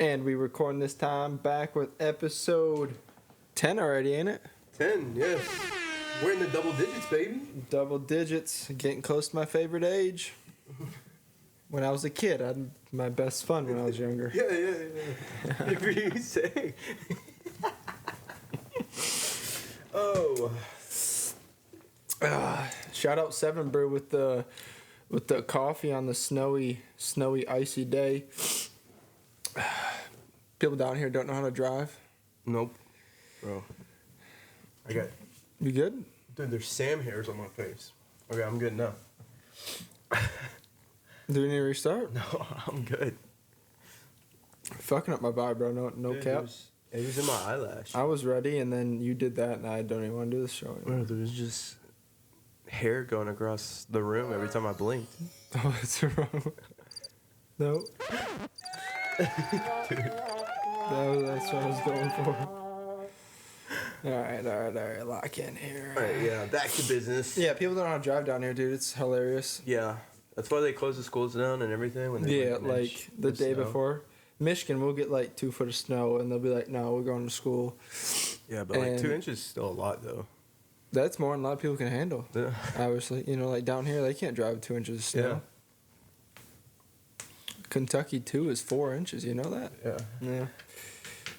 And we recording this time back with episode 10 already, ain't it? 10, yes. We're in the double digits, baby. Double digits, getting close to my favorite age. When I was a kid, I had my best fun when I was younger. Yeah. Whatever you say. Oh. Shout out Seven Brew with the coffee on the snowy, icy day. People down here don't know how to drive. Nope. Bro. You good? Dude, there's Sam hairs on my face. Okay, I'm good now. Do we need to restart? No, I'm good. Fucking up my vibe, bro. No Dude, cap. It was in my eyelash. I was ready, and then you did that, and I don't even want to do this show anymore. Bro, there was just hair going across the room every time I blinked. Oh, it's wrong. No. That's what I was going for. All right. Lock in here. All right, yeah, back to business. Yeah, people don't know how to drive down here, dude. It's hilarious. Yeah, that's why they close the schools down and everything. When they like the day before. Michigan, we'll get like 2 foot of snow, and they'll be like, no, we're going to school. Yeah, but like 2 inches is still a lot, though. That's more than a lot of people can handle. Yeah. Obviously, like down here, they can't drive 2 inches of snow. Yeah. Kentucky, too, is 4 inches. You know that? Yeah.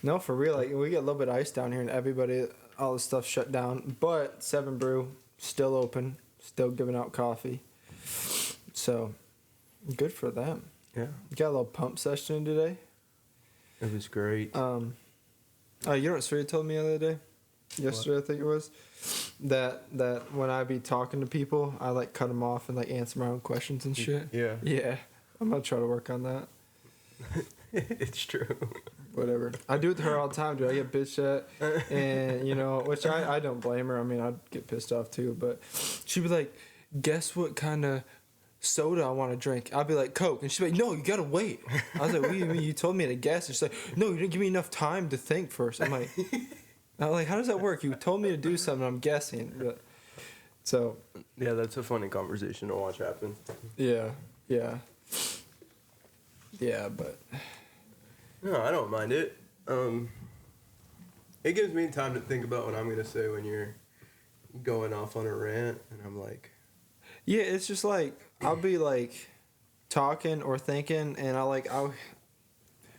No, for real. Like, we get a little bit of ice down here, and everybody, all the stuff shut down. But Seven Brew, still open, still giving out coffee. So, good for them. Yeah. You got a little pump session today. It was great. You know what Surya told me the other day? Yesterday, what? I think it was. That when I be talking to people, I like cut them off and like answer my own questions and shit. Yeah. Yeah. I'm gonna try to work on that. It's true. Whatever. I do it to her all the time, dude. I get bitched at. And, which I don't blame her. I mean, I'd get pissed off too. But she'd be like, guess what kind of soda I want to drink? I'd be like, Coke. And she'd be like, no, you gotta wait. I was like, what do you mean? You told me to guess. And she's like, no, you didn't give me enough time to think first. I'm like, how does that work? You told me to do something, I'm guessing. But, so. Yeah, that's a funny conversation to watch happen. Yeah, but. No, I don't mind it. It gives me time to think about what I'm going to say when you're going off on a rant, and I'm like... Yeah, it's just like, I'll be like talking or thinking, and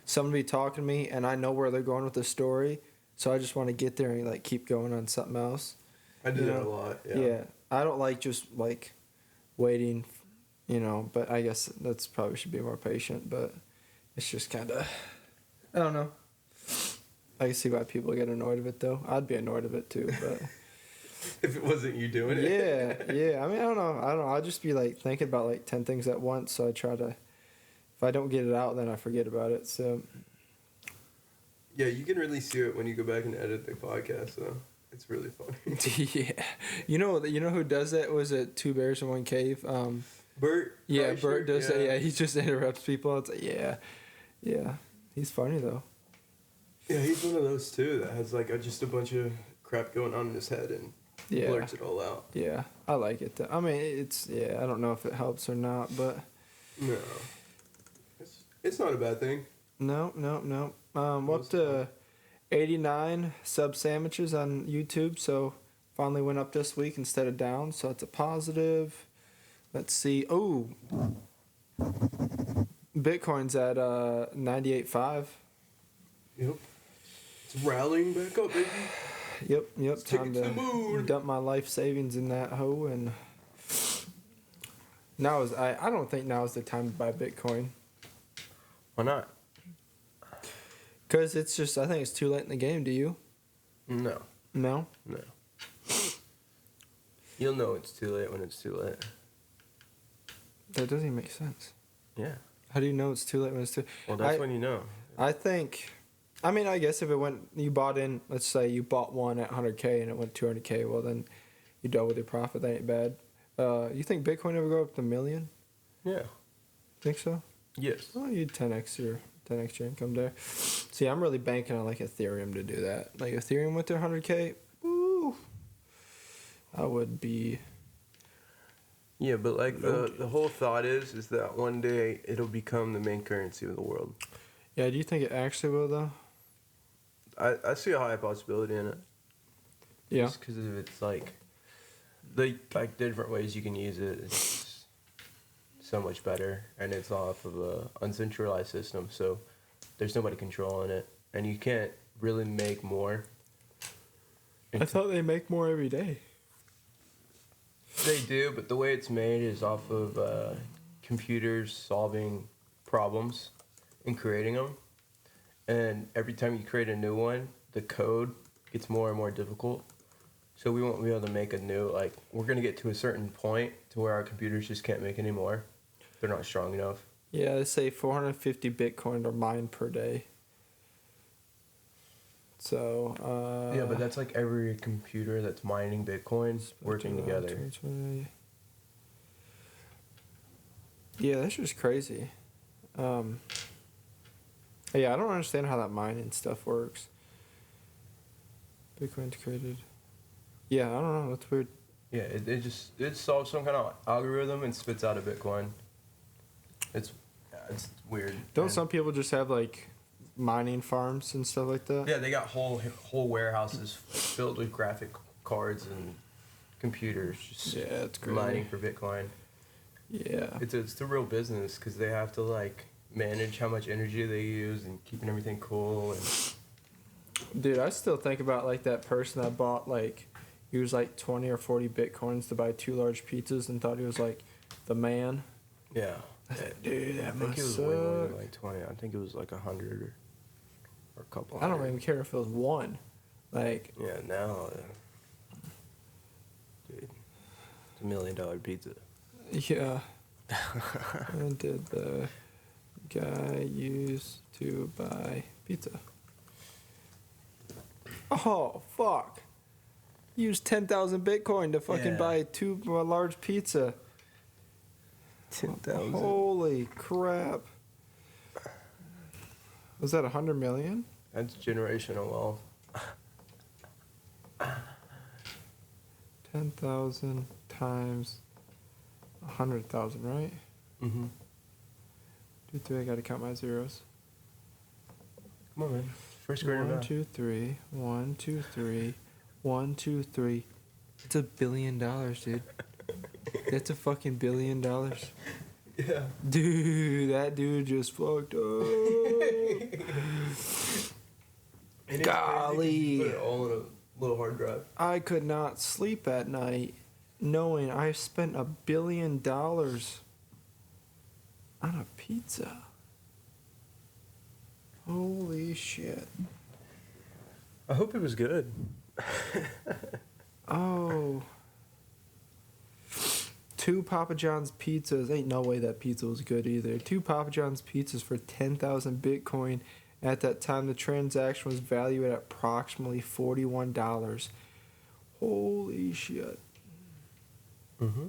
someone be talking to me, and I know where they're going with the story, so I just want to get there and like keep going on something else. I do that a lot, yeah. Yeah, I don't like just like waiting, but I guess that's probably should be more patient, but it's just kind of, I don't know. I can see why people get annoyed of it, though. I'd be annoyed of it, too, but... If it wasn't you doing it. Yeah. I mean, I don't know. I'll just be, like, thinking about, like, 10 things at once, so I try to... If I don't get it out, then I forget about it, so... Yeah, you can really see it when you go back and edit the podcast, though. It's really funny. Yeah. You know who does that? Was it Two Bears in One Cave? Bert? Yeah, Bert does that. Yeah, he just interrupts people. It's like, yeah. He's funny, though. Yeah, he's one of those, too, that has, like, just a bunch of crap going on in his head and blurts it all out. Yeah, I like it. I mean, I don't know if it helps or not, but... No. It's not a bad thing. No. We're up to 89 sub sandwiches on YouTube, so finally went up this week instead of down, so it's a positive. Let's see. Oh, Bitcoin's at 98.5. Yep. It's rallying back up, baby. Yep. Let's Time take it to the moon. dump my life savings in that hoe, and I don't think now is the time to buy Bitcoin. Why not? Because it's just, I think it's too late in the game. Do you? No. No? No. You'll know it's too late when it's too late. That doesn't even make sense. Yeah. How do you know it's too late when it's too... Well, that's when you know. I think... I mean, I guess if it went... You bought in... Let's say you bought one at 100K and it went 200K. Well, then you doubled your profit. That ain't bad. You think Bitcoin ever go up to $1 million? Yeah. Think so? Yes. Well, you'd 10x your income there. See, I'm really banking on like Ethereum to do that. Like Ethereum went to 100K. Woo! I would be... Yeah, but like the whole thought is that one day it'll become the main currency of the world. Yeah, do you think it actually will though? I see a high possibility in it. Yeah. Just because it's like the different ways you can use it. It's so much better, and it's off of a uncentralized system, so there's nobody controlling it, and you can't really make more. I thought they make more every day. They do, but the way it's made is off of computers solving problems and creating them. And every time you create a new one, the code gets more and more difficult. So we won't be able to make a new, like, we're going to get to a certain point to where our computers just can't make any more. They're not strong enough. Yeah, they say 450 Bitcoin are mined per day. So, yeah, but that's like every computer that's mining Bitcoin working together. Yeah, that's just crazy. Yeah, I don't understand how that mining stuff works. Bitcoin's created. Yeah, I don't know. That's weird. Yeah, it solves some kind of algorithm and spits out a Bitcoin. It's weird. Don't some people just have like mining farms and stuff like that? Yeah, they got whole warehouses filled with graphic cards and computers just it's crazy. mining for Bitcoin. Yeah. It's the real business because they have to like manage how much energy they use and keeping everything cool and. Dude, I still think about like that person that bought like used like 20 or 40 Bitcoins to buy 2 large pizzas and thought he was like the man. Yeah. Dude, that must I think it was suck. way more than like 20. I think it was like 100 or a couple. I don't even care if it was 1. Like. Yeah, now. Dude, it's $1 million pizza. Yeah. And did the guy used to buy pizza? Oh, fuck. Used 10,000 Bitcoin to fucking buy 2 large pizza. 10,000. Holy crap. Was that 100 million? That's generational wealth. 10,000 times 100,000, right? Mm-hmm. 2, 3, I gotta count my zeros. Come on, man. First grader 1, math. 2, 3. 1, 2, 3. 1, 2, 3. It's $1 billion, dude. That's a fucking $1 billion. Yeah. Dude, that dude just fucked up. And Golly. you put it all in a little hard drive. I could not sleep at night knowing I spent $1 billion on a pizza. Holy shit. I hope it was good. Oh. 2 Papa John's pizzas. Ain't no way that pizza was good either. 2 Papa John's pizzas for 10,000 Bitcoin. At that time, the transaction was valued at approximately $41. Holy shit. Mm-hmm.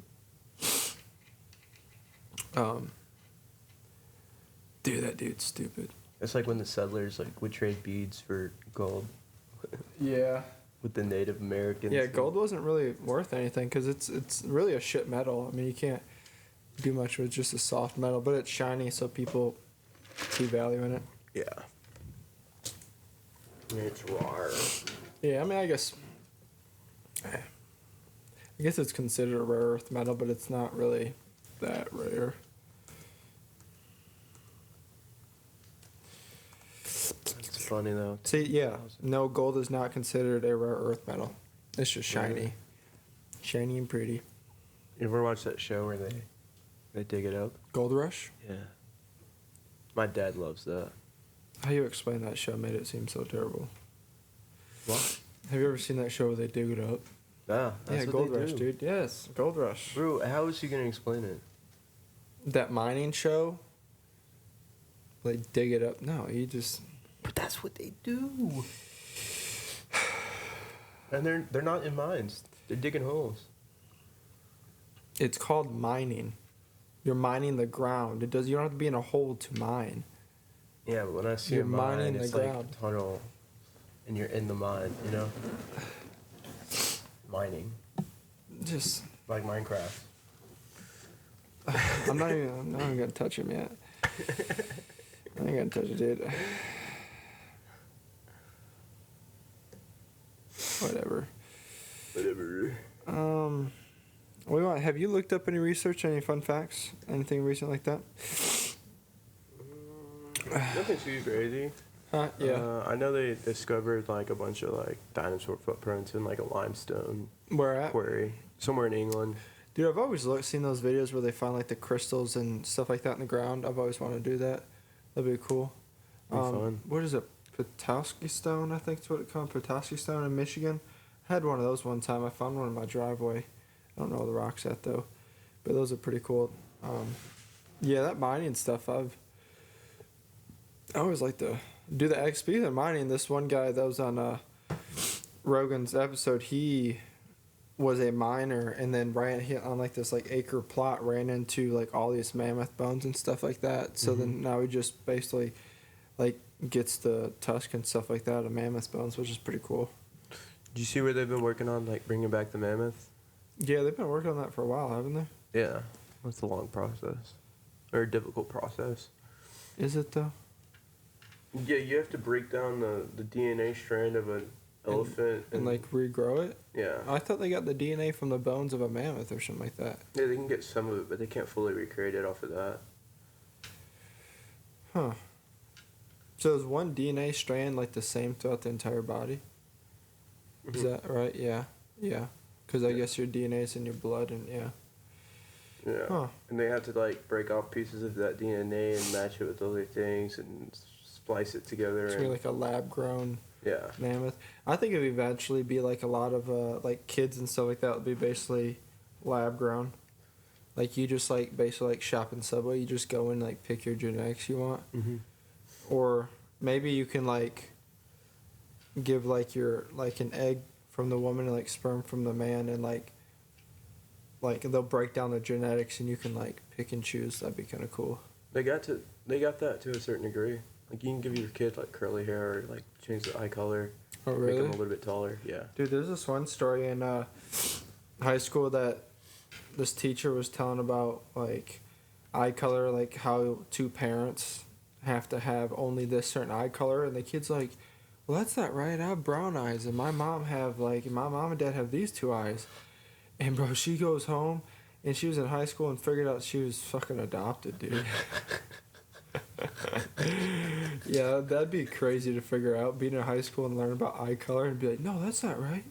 Dude, that dude's stupid. It's like when the settlers like would trade beads for gold Yeah. with the Native Americans. Yeah, gold wasn't really worth anything because it's really a shit metal. I mean, you can't do much with just a soft metal, but it's shiny, so people see value in it. Yeah. It's raw. Yeah, I mean, I guess it's considered a rare earth metal, but it's not really that rare. It's funny though. See, yeah, no, gold is not considered a rare earth metal. It's just shiny. Really? Shiny and pretty. You ever watch that show where they dig it up? Gold Rush? Yeah. My dad loves that. How you explain that show made it seem so terrible. What? Have you ever seen that show where they dig it up? Yeah, that's Yeah, what Gold they Rush, do. dude. Yes, Gold Rush. Bro, how is he gonna explain it? That mining show, they dig it up. No, you just. But that's what they do. And they're not in mines. They're digging holes. It's called mining. You're mining the ground. You don't have to be in a hole to mine. Yeah, but when I see You're a mine, mining it's the like ground. a tunnel, and you're in the mine. You know, mining Just. like Minecraft. I'm not even gonna touch him yet. I ain't gonna touch it, dude. Whatever. Have you looked up any research, any fun facts, anything recent like that? Nothing too crazy. Yeah. I know they discovered like a bunch of like dinosaur footprints in like a limestone Where at? quarry somewhere in England. Dude, I've always seen those videos where they find like the crystals and stuff like that in the ground. I've always wanted to do that. That'd be cool. Be fun. What is it? Petoskey Stone, I think is what it's called. Petoskey Stone in Michigan. I had one of those one time. I found one in my driveway. I don't know where the rock's at though, but those are pretty cool. Yeah, that mining stuff. I always like to do the XP and mining. This one guy that was on Rogan's episode, he was a miner and then on like this like acre plot ran into like all these mammoth bones and stuff like that. So then now he just basically like gets the tusk and stuff like that out of mammoth bones, which is pretty cool. Did you see where they've been working on like bringing back the mammoth? Yeah, they've been working on that for a while, haven't they? Yeah, it's a long process or a difficult process. Is it though? Yeah, you have to break down the DNA strand of an elephant And like regrow it? yeah. I thought they got the DNA from the bones of a mammoth or something like that. Yeah, they can get some of it, but they can't fully recreate it off of that. Huh. So is one DNA strand like the same throughout the entire body? Is that right? Yeah. Yeah. Because I guess your DNA is in your blood and yeah. Yeah. Huh. And they have to like break off pieces of that DNA and match it with other things and splice it together. It's and, gonna be like a lab grown yeah. mammoth. I think it would eventually be like a lot of like kids and stuff like that would be basically lab grown. Like you just like basically like shop in Subway, you just go and like pick your genetics you want. Mm-hmm. Or maybe you can like give like your like an egg from the woman and like sperm from the man and like they'll break down the genetics and you can like pick and choose. That'd be kind of cool. They got that to a certain degree. Like you can give your kid like curly hair or like change the eye color. Oh Make really? them a little bit taller. Yeah. Dude, there's this one story in high school that this teacher was telling about like eye color, like how two parents have to have only this certain eye color, and the kid's like, well, that's not right. I have brown eyes, and my mom and dad have these two eyes. And bro, she goes home, and she was in high school and figured out she was fucking adopted, dude. Yeah, that'd be crazy to figure out, being in high school and learn about eye color and be like, no, that's not right.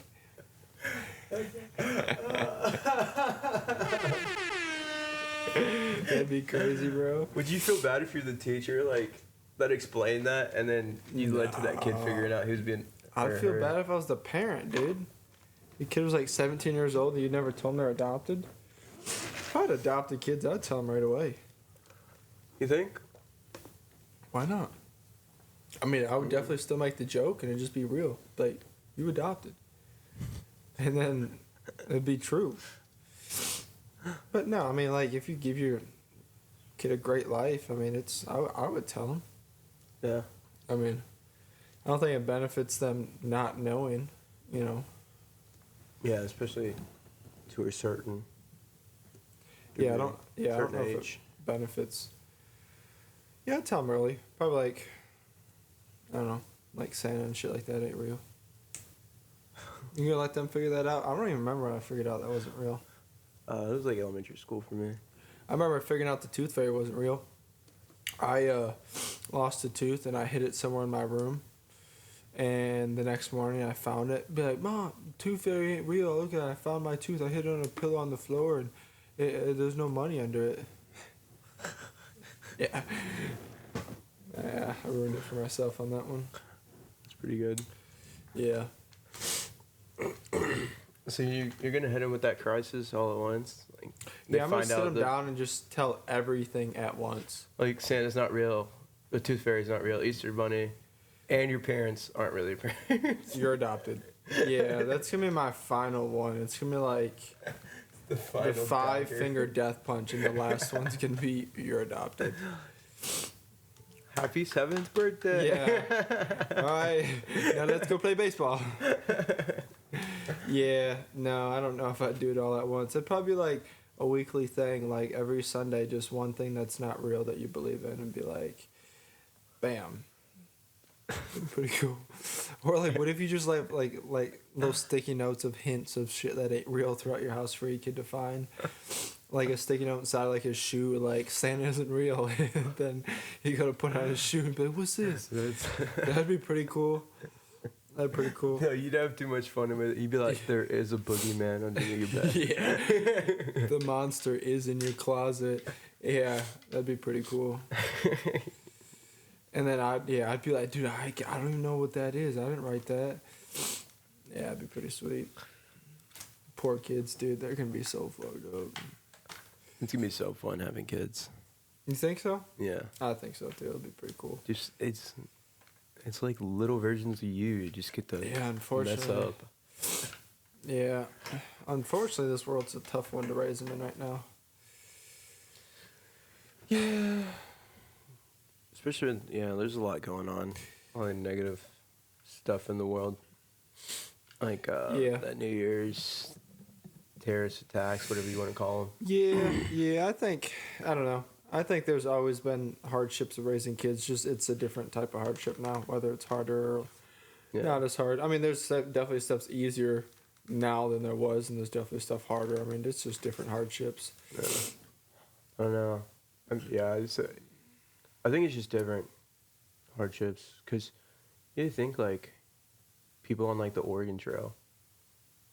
That'd be crazy, bro. Would you feel bad if you're the teacher like that explained that and then you led to that kid figuring out who's being? I'd feel bad if I was the parent, dude. The kid was like 17 years old and you never told them they're adopted. If I'd adopted kids, I'd tell them right away. You think? Why not? I mean, I would definitely still make the joke and it'd just be real. Like, you adopted. And then it'd be true. But no, I mean, like, if you give your kid a great life, I mean, I would tell them. Yeah. I mean, I don't think it benefits them not knowing, you know. Yeah, especially to a certain. Yeah, I don't certain know if age. it benefits. Yeah, I'd tell them early. Probably like, I don't know, like Santa and shit like that ain't real. You gonna let them figure that out? I don't even remember when I figured out that wasn't real. It was like elementary school for me. I remember figuring out the tooth fairy wasn't real. I lost a tooth and I hid it somewhere in my room. And the next morning I found it. Be like, Mom, tooth fairy ain't real. Look at it. I found my tooth. I hid it on a pillow on the floor and there's no money under it. Yeah. Yeah, I ruined it for myself on that one. It's pretty good. Yeah. So you're gonna hit him with that crisis all at once? Like they Yeah, I'm gonna find sit out them down and just tell everything at once. like Santa's not real, the Tooth Fairy's not real, Easter Bunny, and your parents aren't really your parents. You're adopted. Yeah, that's gonna be my final one. It's gonna be like the the 5-finger death punch, and the last one's gonna be you're adopted. Happy 7th birthday. Yeah. All right. Now let's go play baseball. Yeah. No, I don't know if I'd do it all at once. It'd probably be like a weekly thing, like every Sunday, just one thing that's not real that you believe in, and be like, bam. Pretty cool. Or like, what if you just like little sticky notes of hints of shit that ain't real throughout your house for your kid to find? Like a sticky note inside like his shoe, like Santa isn't real. And then you gotta put on his shoe and be like, "What's this?" That'd be pretty cool. That'd be pretty cool. No, you'd have too much fun with it. You'd be like, there is a boogeyman under your bed. Yeah. The monster is in your closet. Yeah, that'd be pretty cool. And then I'd be like, dude, I don't even know what that is. I didn't write that. Yeah, it'd be pretty sweet. Poor kids, dude. They're gonna be so fucked up. It's gonna be so fun having kids. You think so? Yeah. I think so too. It'll be pretty cool. Just it's like little versions of you. You just get to mess up. Yeah. Unfortunately, this world's a tough one to raise them in right now. Yeah. Especially, there's a lot going on. A lot of negative stuff in the world. Like, that New Year's terrorist attacks, whatever you want to call them. Yeah, I don't know. I think there's always been hardships of raising kids. Just it's a different type of hardship now, whether it's harder or not as hard. I mean, there's definitely stuff's easier now than there was, and there's definitely stuff harder. I mean, it's just different hardships. Yeah. I don't know. I think it's just different hardships. Because you think, like, people on, like, the Oregon Trail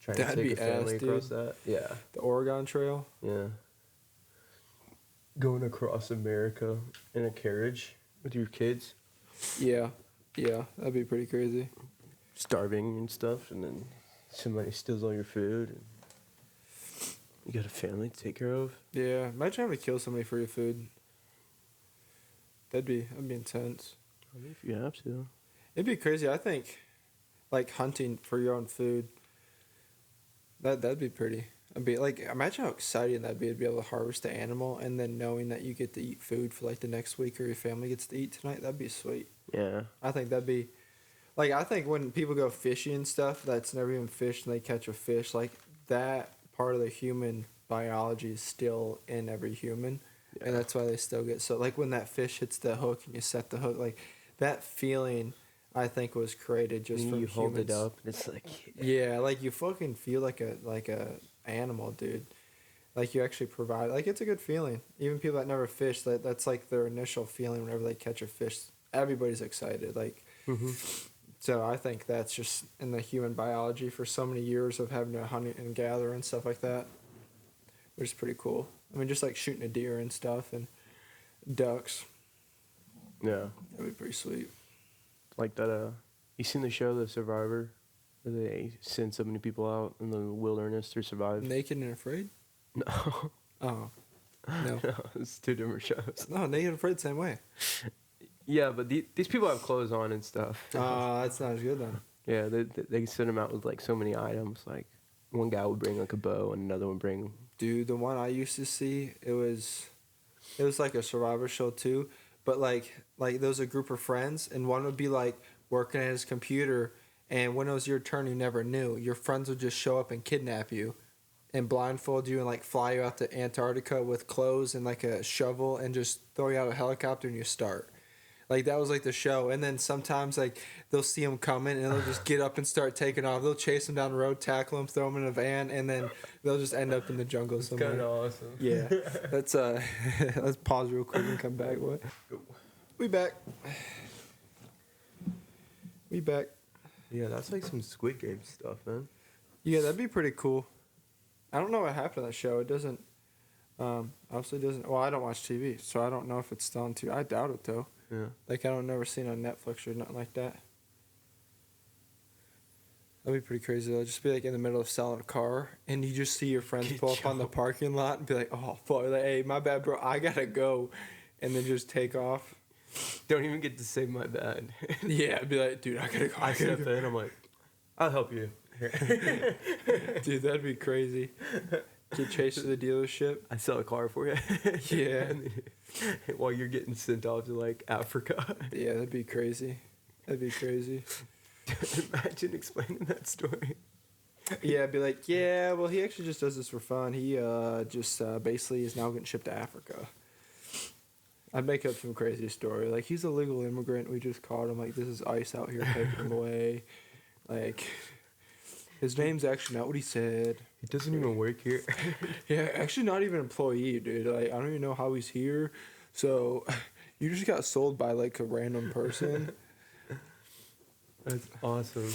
trying to take a family across that. Yeah. The Oregon Trail? Yeah. Going across America in a carriage with your kids. Yeah, that'd be pretty crazy. Starving and stuff, and then somebody steals all your food. And you got a family to take care of. Yeah, imagine having to kill somebody for your food. That'd be intense. I mean, if you have to. It'd be crazy. I think, like, hunting for your own food. That'd be pretty. I'd be like, imagine how exciting that'd be to be able to harvest the animal and then knowing that you get to eat food for like the next week or your family gets to eat tonight. That'd be sweet. Yeah. I think that'd be, like, I think when people go fishing and stuff that's never even fished and they catch a fish, like, that part of the human biology is still in every human. Yeah. And that's why they still get so, like, when that fish hits the hook and you set the hook, like, that feeling, I think, was created just from humans. You hold it up and it's like... Yeah, like, you fucking feel like a animal, dude. Like, you actually provide, like, it's a good feeling. Even people that never fish, that's like their initial feeling whenever they catch a fish. Everybody's excited, like. So I think that's just in the human biology for so many years of having to hunt and gather and stuff like that, which is pretty cool. I mean, just like shooting a deer and stuff and ducks. Yeah. That'd be pretty sweet. Like that, you seen the show The Survivor? Where they send so many people out in the wilderness to survive? Naked and Afraid? No. Oh. No. No, it's two different shows. No, Naked and Afraid, same way. Yeah, but these people have clothes on and stuff. That's not as good then. Yeah, they send them out with like so many items. Like one guy would bring like a bow and another would bring... Dude, the one I used to see, it was like a Survivor show too, but like there was a group of friends and one would be like working at his computer, and when it was your turn you never knew. Your friends would just show up and kidnap you and blindfold you and like fly you out to Antarctica with clothes and like a shovel and just throw you out of a helicopter and you start. Like, that was like the show. And then sometimes like they'll see them coming and they'll just get up and start taking off. They'll chase them down the road, tackle them, throw them in a van, and then they'll just end up in the jungle somewhere. Kind of awesome. Yeah. Let's pause real quick and come back. What? We back. We back. Yeah, that's like some Squid Game stuff, man. Yeah, that'd be pretty cool. I don't know what happened to that show. It doesn't, obviously doesn't, well, I don't watch TV, so I don't know if it's still on TV. I doubt it, though. Yeah. Like, I don't never seen it on Netflix or nothing like that. That'd be pretty crazy, though. Just be, like, in the middle of selling a car, and you just see your friends pull up on the parking lot and be like, oh, fuck, like, hey, my bad, bro, I gotta go. And then just take off. Don't even get to say my bad. Yeah, I'd be like, dude, I gotta go. I step in, I'm like, I'll help you. Dude, that'd be crazy. Get chased to the dealership. I sell a car for you. Yeah. While you're getting sent off to like Africa. Yeah, that'd be crazy. That'd be crazy. Imagine explaining that story. Yeah, I'd be like, yeah, well, he actually just does this for fun. He just basically is now getting shipped to Africa. I'd make up some crazy story. Like, he's a legal immigrant. We just caught him. Like, this is ICE out here taking him away. Like, his name's actually not what he said. He doesn't even work here. Yeah, actually not even an employee, dude. Like, I don't even know how he's here. So, you just got sold by, like, a random person. That's awesome.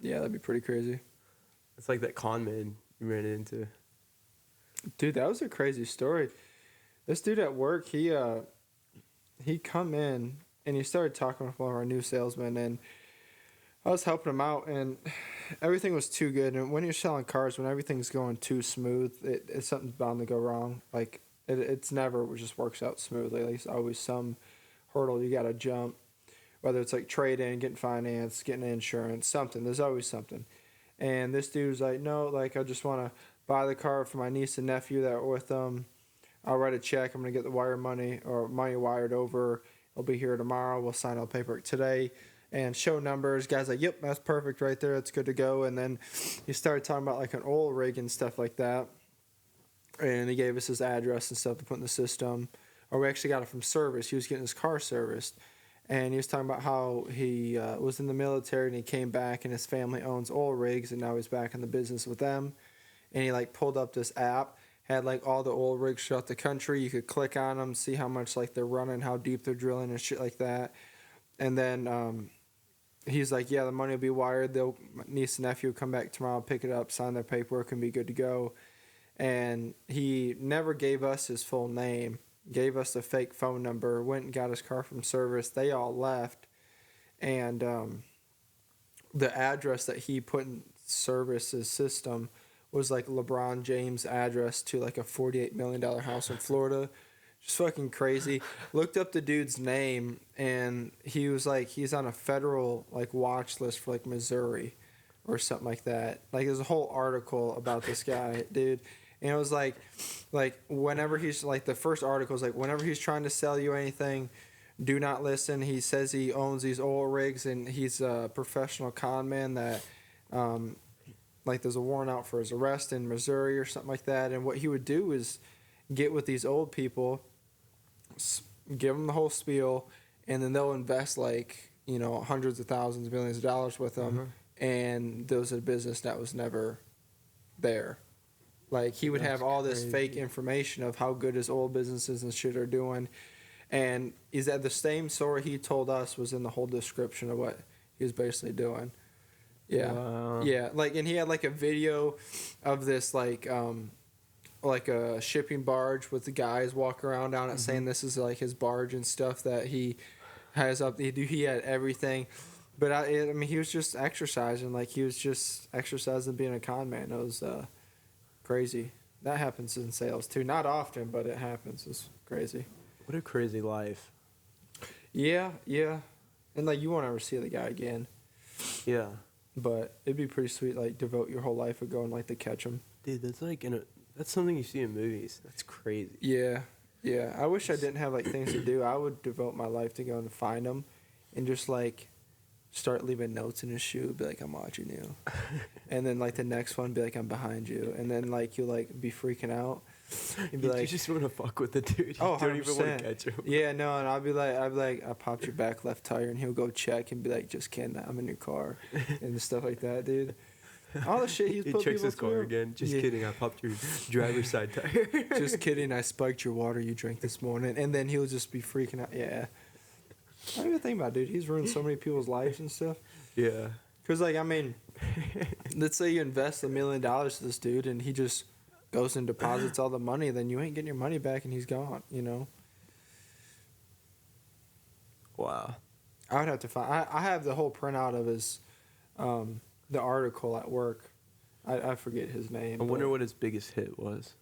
Yeah, that'd be pretty crazy. It's like that con man you ran into. Dude, that was a crazy story. This dude at work, he come in and he started talking with one of our new salesmen, and I was helping him out, and everything was too good. And when you're selling cars, when everything's going too smooth, it's something's bound to go wrong. Like it's never just works out smoothly. Like, there's always some hurdle you gotta jump, whether it's like trade in, getting finance, getting insurance, something. There's always something. And this dude was like, no, like I just want to buy the car for my niece and nephew that are with them. I'll write a check. I'm going to get the wire money or money wired over. It'll be here tomorrow. We'll sign all the paperwork today and show numbers. Guy's like, yep, that's perfect right there. It's good to go. And then he started talking about like an oil rig and stuff like that. And he gave us his address and stuff to put in the system. Or we actually got it from service. He was getting his car serviced. And he was talking about how he was in the military and he came back and his family owns oil rigs and now he's back in the business with them. And he like pulled up this app, had like all the oil rigs throughout the country. You could click on them, see how much like they're running, how deep they're drilling and shit like that. And then he's like, yeah, the money will be wired. My niece and nephew will come back tomorrow, pick it up, sign their paperwork and be good to go. And he never gave us his full name. Gave us a fake phone number, went and got his car from service. They all left. And the address that he put in service's system was like LeBron James' address to like a $48 million house in Florida. Just fucking crazy. Looked up the dude's name, and he was like, he's on a federal like watch list for like Missouri or something like that. Like, there's a whole article about this guy, dude. And it was like whenever he's like, the first article was like, whenever he's trying to sell you anything, do not listen. He says he owns these oil rigs and he's a professional con man that, like, there's a warrant out for his arrest in Missouri or something like that. And what he would do is get with these old people, give them the whole spiel, and then they'll invest like, you know, hundreds of thousands, millions of dollars with them. Mm-hmm. And those are a business that was never there. Like, he would have all this fake information of how good his old businesses and shit are doing. And is that the same story he told us was in the whole description of what he was basically doing. Yeah. Wow. Yeah. Like, and he had like a video of this, like a shipping barge with the guys walking around on it, mm-hmm. saying this is like his barge and stuff that he has up. He had everything. But I mean, he was just exercising. Like, he was just exercising being a con man. It was, crazy. That happens in sales too. Not often, but it happens. It's crazy. What a crazy life. Yeah. And like, you won't ever see the guy again. Yeah. But it'd be pretty sweet, like, devote your whole life of going like to catch him. Dude, that's like that's something you see in movies. That's crazy. Yeah. I wish I didn't have like things to do. I would devote my life to going to find him and just like start leaving notes in his shoe, be like, I'm watching you. And then like the next one, be like, I'm behind you. And then like you'll like be freaking out. You'd be like, you just want to fuck with the dude. You don't 100%. Even want to catch him. Yeah, no, and I'll be like, I popped your back left tire, and he'll go check and be like, just kidding, I'm in your car, and stuff like that, dude. All the shit he's put checks people his car through. again. Just kidding, I popped your driver's side tire. Just kidding, I spiked your water you drank this morning, and then he'll just be freaking out. Yeah. I don't even think about it, dude. He's ruined so many people's lives and stuff. Yeah. Because, like, I mean, let's say you invest $1 million to this dude, and he just goes and deposits all the money, then you ain't getting your money back, and he's gone, you know? Wow. I would have to find... I have the whole printout of his... the article at work. I forget his name. I wonder what his biggest hit was.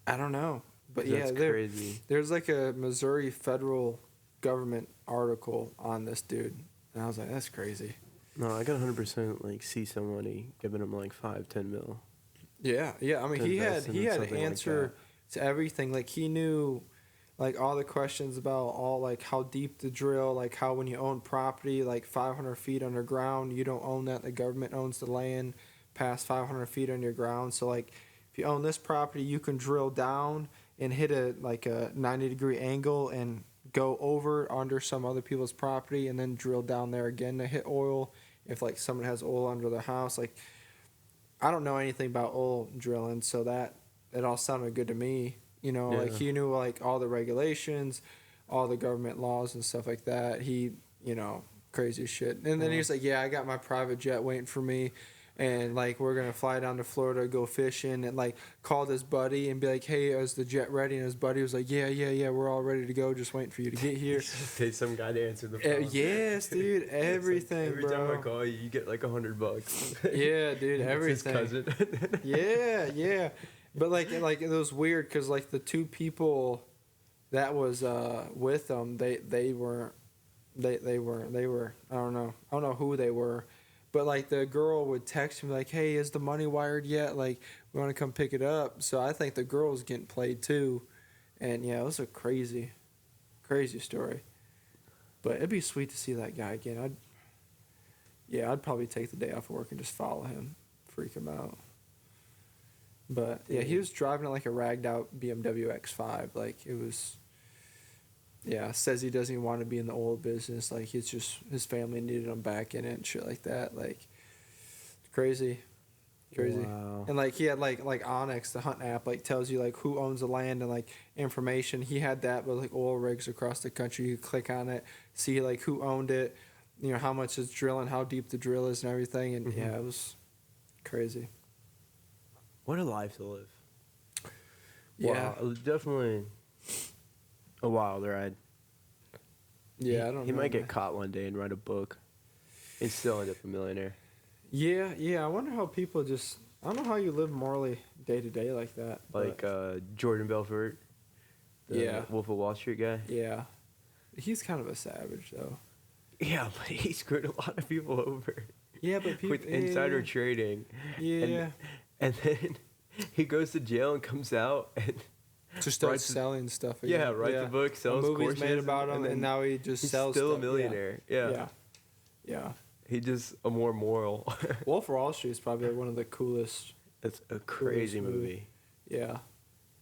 I don't know. But that's crazy. There's like a Missouri federal government article on this dude. And I was like, that's crazy. No, I got 100% like see somebody giving him like 5-10 mil. Yeah. I mean, he had an answer like to everything. Like, he knew like all the questions about all like how deep to drill, like how when you own property like 500 feet underground, you don't own that. The government owns the land past 500 feet underground. So like if you own this property, you can drill down and hit a 90-degree angle and go over under some other people's property and then drill down there again to hit oil. If like someone has oil under their house, like I don't know anything about oil drilling, so that it all sounded good to me. You know, like he knew like all the regulations, all the government laws and stuff like that. He, you know, crazy shit. And then he was like, "Yeah, I got my private jet waiting for me." And like we're gonna fly down to Florida, go fishing, and like called his buddy and be like, "Hey, is the jet ready?" And his buddy was like, "Yeah, we're all ready to go, just waiting for you to get here." Pay some guy to answer the phone. Yes, dude, everything, every bro. time I call you, you get like $100. Yeah, dude, everything. It's his cousin. yeah, but like it was weird because like the two people that was with them, they were I don't know who they were. But, like, the girl would text me, like, "Hey, is the money wired yet? Like, we want to come pick it up." So I think the girl was getting played, too. And, yeah, it was a crazy story. But it'd be sweet to see that guy again. I'd probably take the day off work and just follow him, freak him out. But, yeah, he was driving, like, a ragged-out BMW X5. Like, it was... Yeah, says he doesn't even want to be in the oil business. Like, it's just his family needed him back in it and shit like that. Like, crazy. Wow. And like he had like Onyx, the hunting app, like tells you like who owns the land and like information. He had that with like oil rigs across the country. You could click on it, see like who owned it, you know how much it's drilling, how deep the drill is, and everything. And yeah, it was crazy. What a life to live. Yeah, wow, it was definitely a wild ride. Yeah, I don't know. He might get caught one day and write a book and still end up a millionaire. Yeah. I wonder how people just... I don't know how you live morally day to day like that. Like Jordan Belfort, the Wolf of Wall Street guy. Yeah. He's kind of a savage, though. Yeah, but he screwed a lot of people over. Yeah, but people... with insider trading. Yeah. And then he goes to jail and comes out and... just starts selling stuff again. Yeah, writes a book, sells courses. Movies made about him, and now he just sells still stuff. a millionaire. Yeah. He's just a more moral. Wolf of Wall Street is probably one of the coolest. It's a crazy movie. Yeah.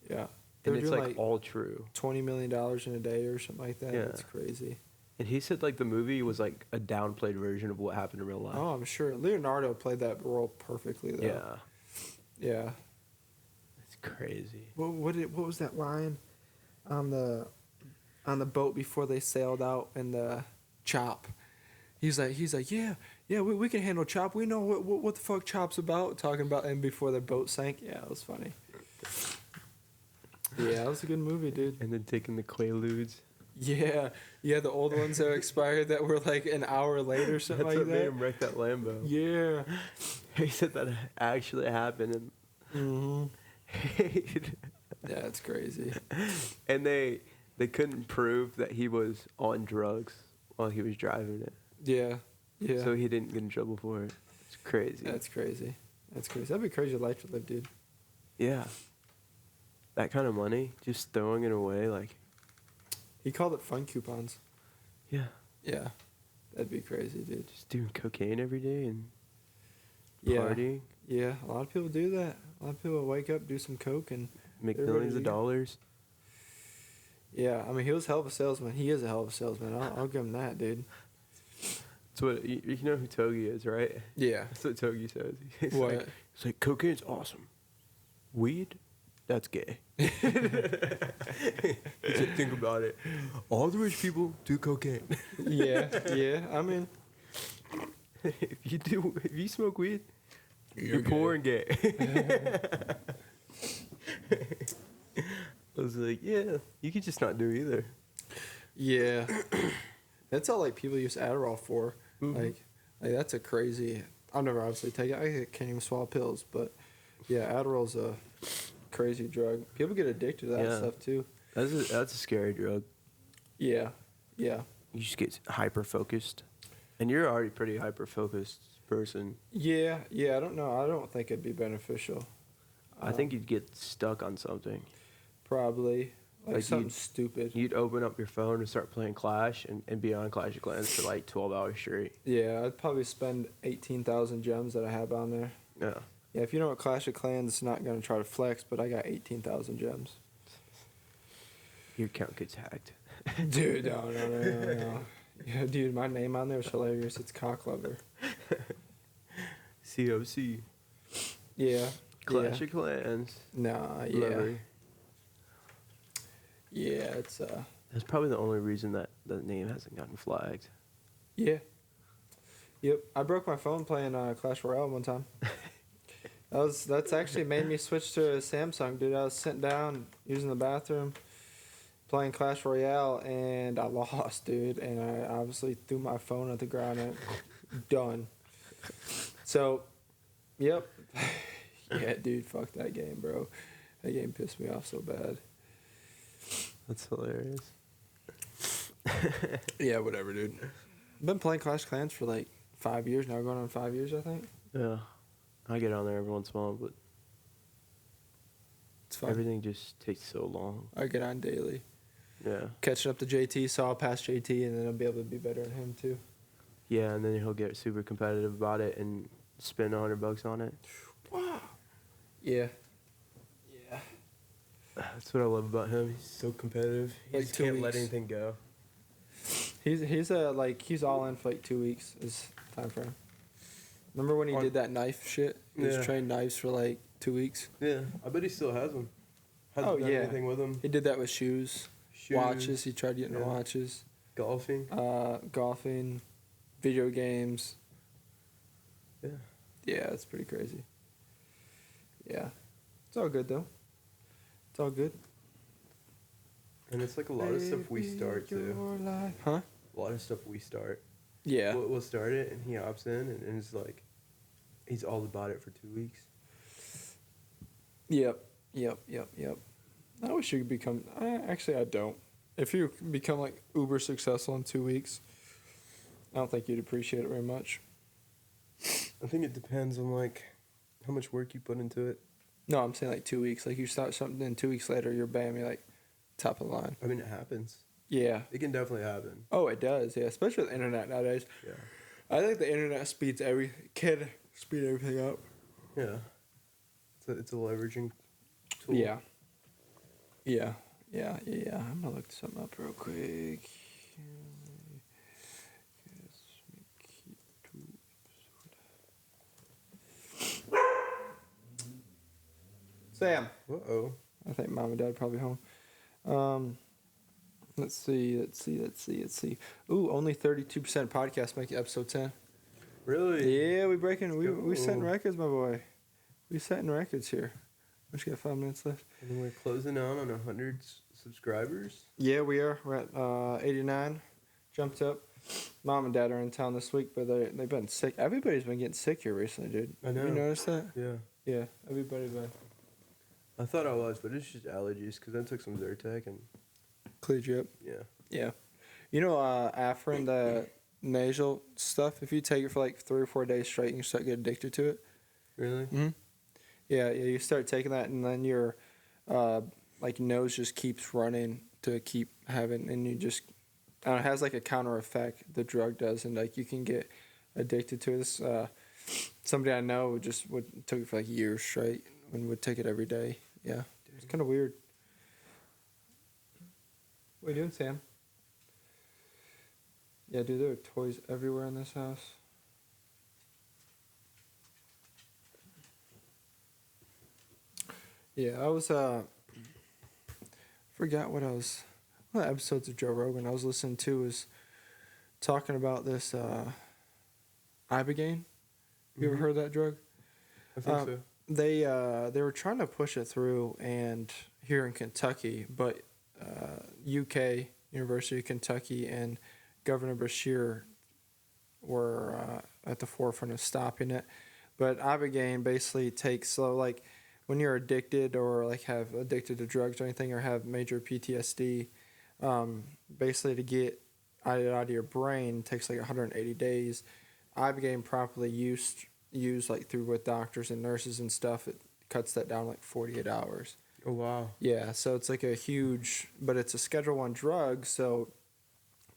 And it's like all true. $20 million in a day or something like that. Yeah. That's crazy. And he said like the movie was like a downplayed version of what happened in real life. Oh, I'm sure. Leonardo played that role perfectly, though. Yeah. It's crazy. What was that line on the boat before they sailed out in the Chop? He's like, yeah, we can handle Chop. We know what the fuck Chop's about. Talking about him before the boat sank. Yeah, it was funny. Yeah, it was a good movie, dude. And then taking the Quaaludes. Yeah, the old ones that expired that were like an hour late or something like that. That's what made him wreck that Lambo. Yeah. He said that actually happened. And Yeah, it's crazy. And they couldn't prove that he was on drugs while he was driving it. Yeah. So he didn't get in trouble for it. It's crazy. That's crazy. That'd be a crazy life to live, dude. Yeah. That kind of money, just throwing it away, like... He called it fun coupons. Yeah. Yeah. That'd be crazy, dude. Just doing cocaine every day and Yeah. partying. Yeah, a lot of people do that. A lot of people wake up, do some coke, and... Make they're millions ready of to go. dollars. Yeah, I mean, he was a hell of a salesman. He is a hell of a salesman. I'll give him that, dude. That's what... You know who Togi is, right? Yeah. That's what Togi says. He's What? Like, it's like, cocaine's awesome. Weed? That's gay. He's like, think about it. All the rich people do cocaine. Yeah. I mean... If you smoke weed, you're poor and gay. I was like, yeah, you could just not do either. Yeah. That's all, like, people use Adderall for. Mm-hmm. Like, that's a crazy... I'll never obviously take it. I can't even swallow pills, but... Yeah, Adderall's a crazy drug. People get addicted to that stuff, too. That's a scary drug. Yeah. You just get hyper-focused. And you're already a pretty hyper-focused person. Yeah, I don't know. I don't think it'd be beneficial. I think you'd get stuck on something. Probably. Like something you'd- stupid. You'd open up your phone and start playing Clash and be on Clash of Clans for like 12 hours straight. Yeah, I'd probably spend 18,000 gems that I have on there. Yeah. Yeah, if you know what Clash of Clans, it's not going to try to flex, but I got 18,000 gems. Your account gets hacked. Dude, no. Yeah, dude, my name on there is hilarious. It's Cock Lover. COC. Yeah. Clash of Clans. Nah, yeah. Lover. Yeah, it's That's probably the only reason that the name hasn't gotten flagged. Yeah. Yep. I broke my phone playing Clash Royale one time. That's actually made me switch to a Samsung, dude. I was sitting down using the bathroom, playing Clash Royale, and I lost, dude. And I obviously threw my phone at the ground and done. So, yep. Yeah, dude, fuck that game, bro. That game pissed me off so bad. That's hilarious. Yeah, whatever, dude. I've been playing Clash Clans for like 5 years now, going on 5 years, I think. Yeah. I get on there every once in a while, but It's fun. everything just takes so long. I get on daily. Yeah. Catching up to JT, so I'll pass JT, and then I'll be able to be better than him, too. Yeah, and then he'll get super competitive about it and spend $100 on it. Wow. Yeah. Yeah. That's what I love about him. He's so competitive. He Like just 2 can't let weeks. anything go. He's all in for like 2 weeks is time frame. Remember when he did that knife shit? He was Yeah. trained knives for like 2 weeks. Yeah, I bet he still has them. Hasn't Oh, done yeah. anything with them. He did that with shoes, Shoes, watches. He tried getting yeah. watches. golfing. Golfing, video games. Yeah. Yeah, it's pretty crazy. Yeah. It's all good though. It's all good. And it's like a lot of stuff we start too. Huh? A lot of stuff we start. Yeah. We'll start it and he opts in and it's like, he's all about it for 2 weeks. Yep. I wish you could become. Actually, I don't. If you become like uber successful in 2 weeks, I don't think you'd appreciate it very much. I think it depends on like how much work you put into it. No, I'm saying like 2 weeks. Like you start something, and 2 weeks later, you're bam, you're like top of the line. I mean, it happens. Yeah. It can definitely happen. Oh, it does. Yeah, especially with the internet nowadays. Yeah. I think the internet can speed everything up. Yeah. It's a leveraging tool. Yeah. I'm gonna look something up real quick. Sam. Uh-oh. I think mom and dad are probably home. Let's see. Ooh, only 32% podcast make it episode 10. Really? Yeah, we setting Ooh. records, my boy. We setting records here. We just got 5 minutes left. And then we're closing out on 100 subscribers. Yeah, we are. We're at 89. Jumped up. Mom and dad are in town this week, but they've been sick. Everybody's been getting sick here recently, dude. I know. You noticed that? Yeah. Yeah, everybody's been. I thought I was, but it's just allergies because I took some Zyrtec and Cleared you up. yeah. Yeah. You know, Afrin, the nasal stuff, if you take it for like 3 or 4 days straight, you start getting addicted to it. Really? Mm-hmm. Yeah, you start taking that, and then your like nose just keeps running to keep having, and you just, it has like a counter effect. The drug does, and like you can get addicted to this. Somebody I know took it for like years straight and would take it every day. Yeah, it's kind of weird. What are you doing, Sam? Yeah, dude, there are toys everywhere in this house. Yeah, I was forgot what episodes of Joe Rogan I was listening to was talking about this Ibogaine. You ever Mhm. heard of that drug? I think so. They were trying to push it through and here in Kentucky, but UK, University of Kentucky, and Governor Beshear were at the forefront of stopping it. But Ibogaine basically takes like when you're addicted or like have addicted to drugs or anything or have major PTSD, basically to get it out of your brain takes like 180 days. Ibogaine properly used like through with doctors and nurses and stuff, it cuts that down like 48 hours. Oh wow. Yeah, so it's like but it's a Schedule 1 drug, so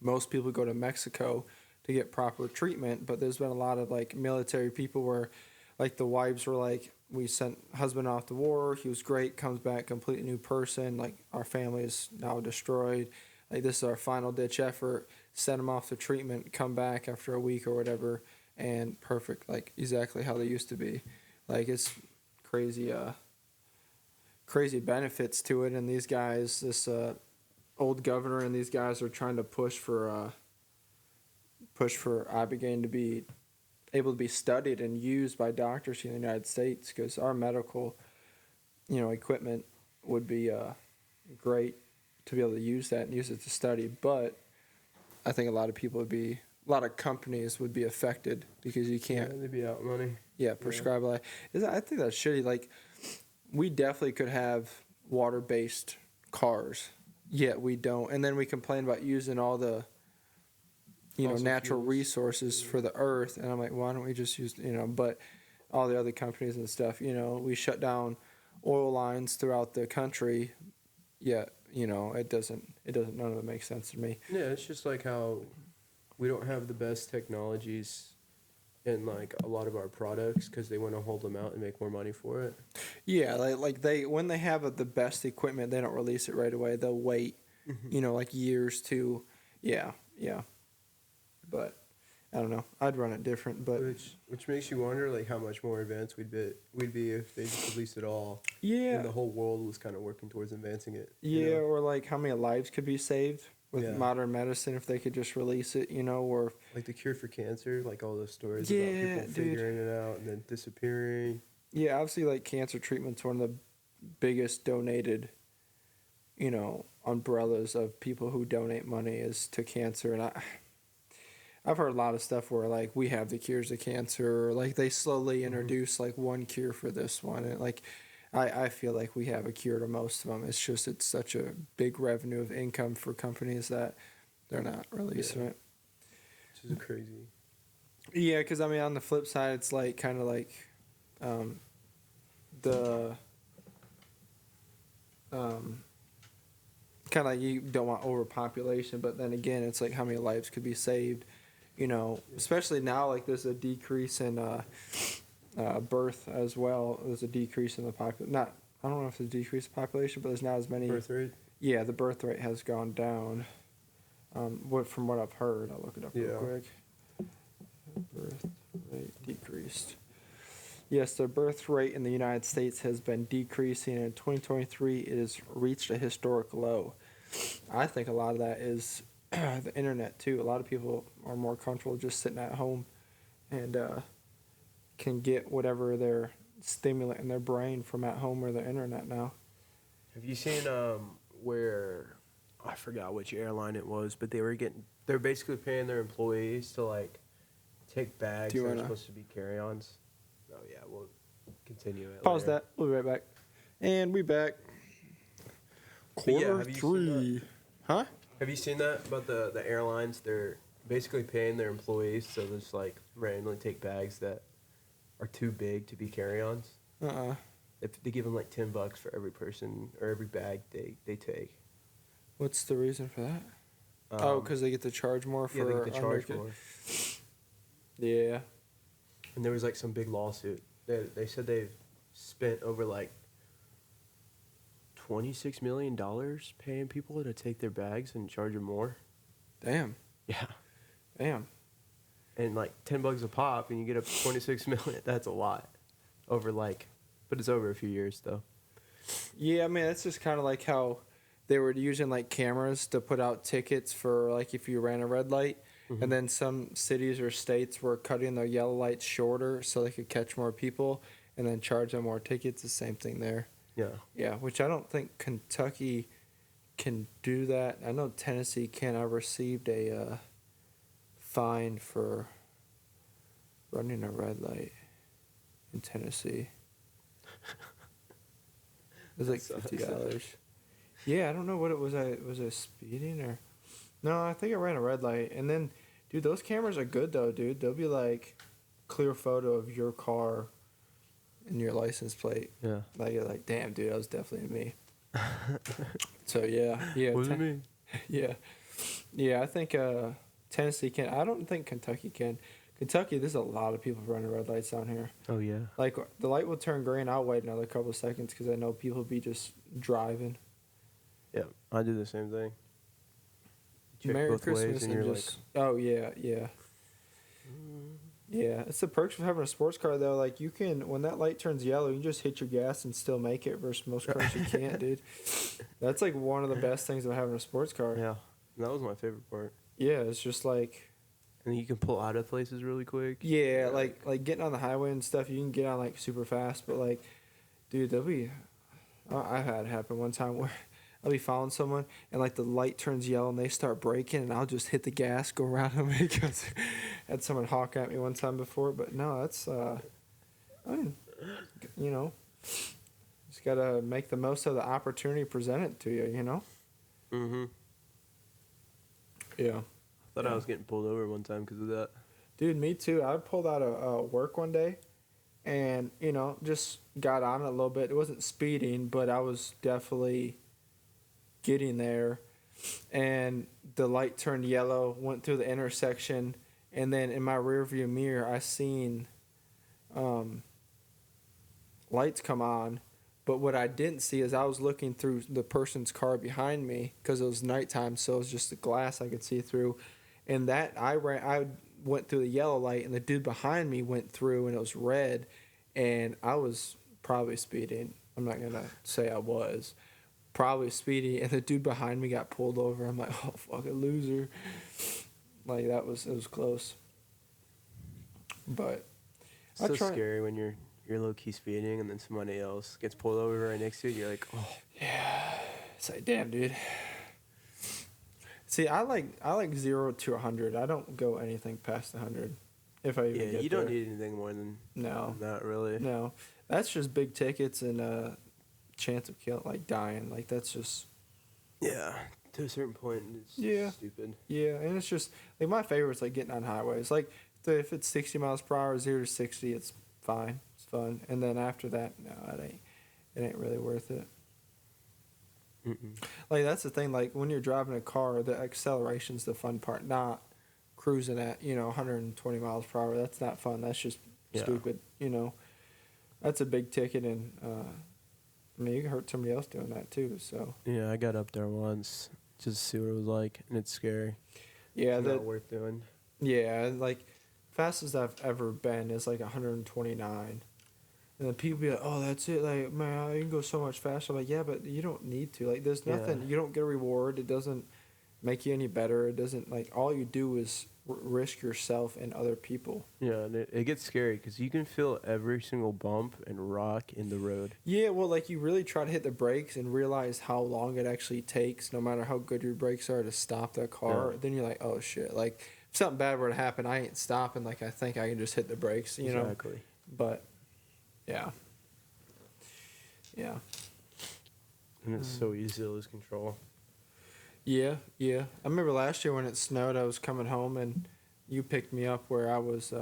most people go to Mexico to get proper treatment, but there's been a lot of like military people where like the wives were like, we sent husband off to war, he was great, comes back completely new person, like our family is now destroyed. like this is our final ditch effort, send them off to treatment, come back after a week or whatever, and perfect, like exactly how they used to be. Like it's crazy, crazy benefits to it. And these guys, this old governor and these guys are trying to push for ibogaine to be able to be studied and used by doctors in the United States, because our medical, equipment would be great to be able to use that and use it to study. But I think a lot of companies would be affected because you can't. Yeah, they'd be out money. Yeah, prescribe like. I think that's shitty. Like, we definitely could have water-based cars, yet we don't. And then we complain about using all the, natural resources for the earth. And I'm like, why don't we just use, but all the other companies and stuff, we shut down oil lines throughout the country, yet, it doesn't, none of it makes sense to me. Yeah, it's just like how we don't have the best technologies in like a lot of our products because they want to hold them out and make more money for it. Yeah, like when they have the best equipment, they don't release it right away. They'll wait, like years to, yeah. But I don't know. I'd run it different, but which makes you wonder like how much more advanced we'd be if they just released it all. Yeah. And the whole world was kind of working towards advancing it. Yeah, or like how many lives could be saved with modern medicine if they could just release it, or like the cure for cancer, like all those stories about people figuring it out and then disappearing. Yeah, obviously like cancer treatment's one of the biggest donated, umbrellas of people who donate money is to cancer. And I've heard a lot of stuff where like we have the cures of cancer, or like they slowly introduce like one cure for this one, and like I feel like we have a cure to most of them. It's just it's such a big revenue of income for companies that they're not releasing it. Which is crazy. Yeah, because I mean on the flip side, it's like kind of like the kind of like you don't want overpopulation, but then again, it's like how many lives could be saved. Especially now, like there's a decrease in birth as well. There's a decrease in the I don't know if there's a decrease in population, but there's not as many. Birth rate? Yeah, the birth rate has gone down. From what I've heard, I'll look it up real quick. Birth rate decreased. Yes, the birth rate in the United States has been decreasing. In 2023, it has reached a historic low. I think a lot of that is the internet too. A lot of people are more comfortable just sitting at home and can get whatever they're stimulating their brain from at home or the internet now. Have you seen where I forgot which airline it was, but they're basically paying their employees to like take bags that are supposed to be carry-ons. Oh yeah, we'll continue it. Pause that. We'll be right back. And we back. Quarter 3. Huh? Have you seen that about the airlines? They're basically paying their employees to just like randomly take bags that are too big to be carry-ons. If they give them like $10 for every person or every bag they take. What's the reason for that? Because they get to charge more for. Yeah, they get to charge more. Yeah. And there was like some big lawsuit. They said they've spent over like $26 million paying people to take their bags and charge them more. Damn. Yeah. Damn. And like $10 a pop, and you get up to $26 million. That's a lot. But it's over a few years though. Yeah, I mean that's just kind of like how they were using like cameras to put out tickets for like if you ran a red light. And then some cities or states were cutting their yellow lights shorter so they could catch more people and then charge them more tickets. The same thing there. Yeah. Yeah, which I don't think Kentucky can do that. I know Tennessee can. I received a fine for running a red light in Tennessee. It was like $50. Yeah, I don't know what it was. Was I speeding or... No, I think I ran a red light. And then, dude, those cameras are good, though, dude. They'll be, like, clear photo of your car and your license plate. Yeah. Like, you're like, damn, dude, that was definitely me. So, yeah. Was it me? Yeah. Yeah, I think Tennessee can. I don't think Kentucky can. Kentucky, there's a lot of people running red lights down here. Oh, yeah. Like, the light will turn green. I'll wait another couple of seconds because I know people be just driving. Yeah, I do the same thing. check Merry both Christmas ways, and and you're just oh yeah, yeah. Yeah, it's the perks of having a sports car though. Like you can, when that light turns yellow, you can just hit your gas and still make it. Versus most cars, you can't, dude. That's like one of the best things about having a sports car. yeah, that was my favorite part. Yeah, it's just like And you can pull out of places really quick. yeah, like getting on the highway and stuff. You can get on like super fast, but like, dude, there'll be. I've had it happen one time where I'll be following someone and like the light turns yellow and they start braking and I'll just hit the gas, go around them because I had someone honk at me one time before. But no, that's I mean, you know, just gotta make the most of the opportunity presented to you. You know. Mm-hmm. Yeah. I thought I was getting pulled over one time because of that. Dude, me too. I pulled out of work one day and, you know, just got on it a little bit. It wasn't speeding, but I was definitely getting there. And the light turned yellow, went through the intersection, and then in my rearview mirror, I seen lights come on. But what I didn't see is I was looking through the person's car behind me because it was nighttime, so it was just the glass I could see through. And that I went through the yellow light, and the dude behind me went through, and it was red, and I was probably speeding. I'm not gonna say I was probably speeding, and the dude behind me got pulled over. I'm like, oh fucking loser. Like it was close. But It's so scary when you're low key speeding and then somebody else gets pulled over right next to you. You're like, oh yeah, it's like damn, dude. See, I like 0 to 100. I don't go anything past 100. If I even get you there. don't need anything more than that, really. No, that's just big tickets and chance of dying. Like that's just to a certain point. It's stupid. Yeah, and it's just like my favorite's like getting on highways. Like if it's 60 miles per hour, 0 to 60, it's fine, it's fun. And then after that, no, it ain't really worth it. Mm-mm. Like that's the thing. Like when you're driving a car, the acceleration's the fun part, not cruising at 120 miles per hour. That's not fun. That's just stupid. That's a big ticket, and I mean you can hurt somebody else doing that too. So yeah, I got up there once just to see what it was like, and it's scary. Yeah, it's not worth doing. Yeah, like fastest I've ever been is like 129. And then people be like, oh, that's it. Like, man, you can go so much faster. I'm like, yeah, but you don't need to. Like, there's nothing. You don't get a reward. It doesn't make you any better. It doesn't, like, all you do is risk yourself and other people. Yeah, and it gets scary because you can feel every single bump and rock in the road. Yeah, well, like, you really try to hit the brakes and realize how long it actually takes, no matter how good your brakes are, to stop that car. Yeah. Then you're like, oh, shit. Like, if something bad were to happen, I ain't stopping. Like, I think I can just hit the brakes, you know? Exactly. But... yeah. And it's so easy to lose control. Yeah. I remember last year when it snowed, I was coming home and you picked me up where I was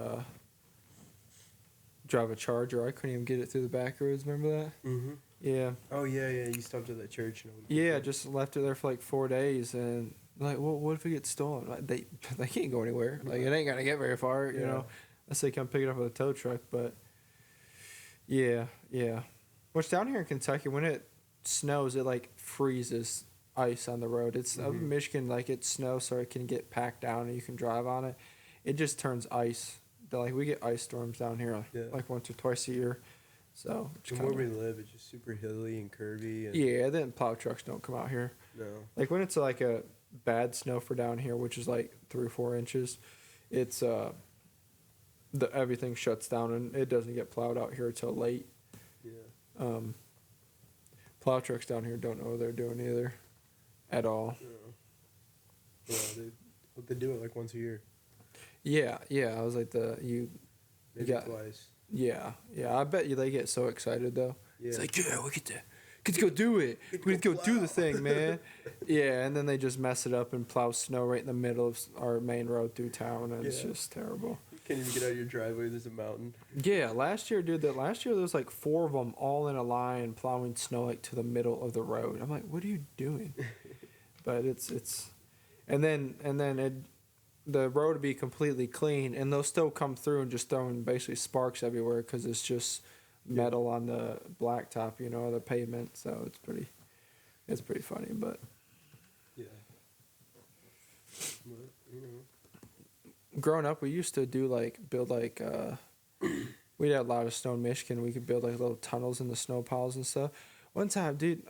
drive a Charger. I couldn't even get it through the back roads. Remember that? Mm-hmm. Yeah. Oh, yeah. You stopped at that church. Yeah, just left it there for like 4 days. And like, well, what if it gets stolen? Like, they can't go anywhere. Like, it ain't going to get very far, you know. Unless they come pick it up with a tow truck, but... Yeah. Which down here in Kentucky, when it snows, it like freezes ice on the road. It's up in Michigan, like it snows so it can get packed down and you can drive on it. It just turns ice. Like we get ice storms down here, like once or twice a year. So where we live, it's just super hilly and curvy. And yeah, then plow trucks don't come out here. No. Like when it's like a bad snow for down here, which is like 3 or 4 inches, it's everything shuts down and it doesn't get plowed out here till late. Yeah. Plow trucks down here don't know what they're doing either, at all. Yeah, they do it like once a year. Yeah. I was like you got twice. Yeah. I bet you they get so excited though. Yeah. It's like we get to go do it. We get to go do the thing, man. Yeah, and then they just mess it up and plow snow right in the middle of our main road through town, and it's just terrible. You can't even get out of your driveway. There's a mountain. Yeah, last year there was like 4 of them all in a line plowing snow like to the middle of the road. I'm like, what are you doing? But it's, and then the road would be completely clean, and they'll still come through and just throwing basically sparks everywhere because it's just metal on the blacktop, the pavement. So it's pretty funny, but But, you know. Growing up, we used to build we had a lot of snow in Michigan. We could build like little tunnels in the snow piles and stuff. One time, dude,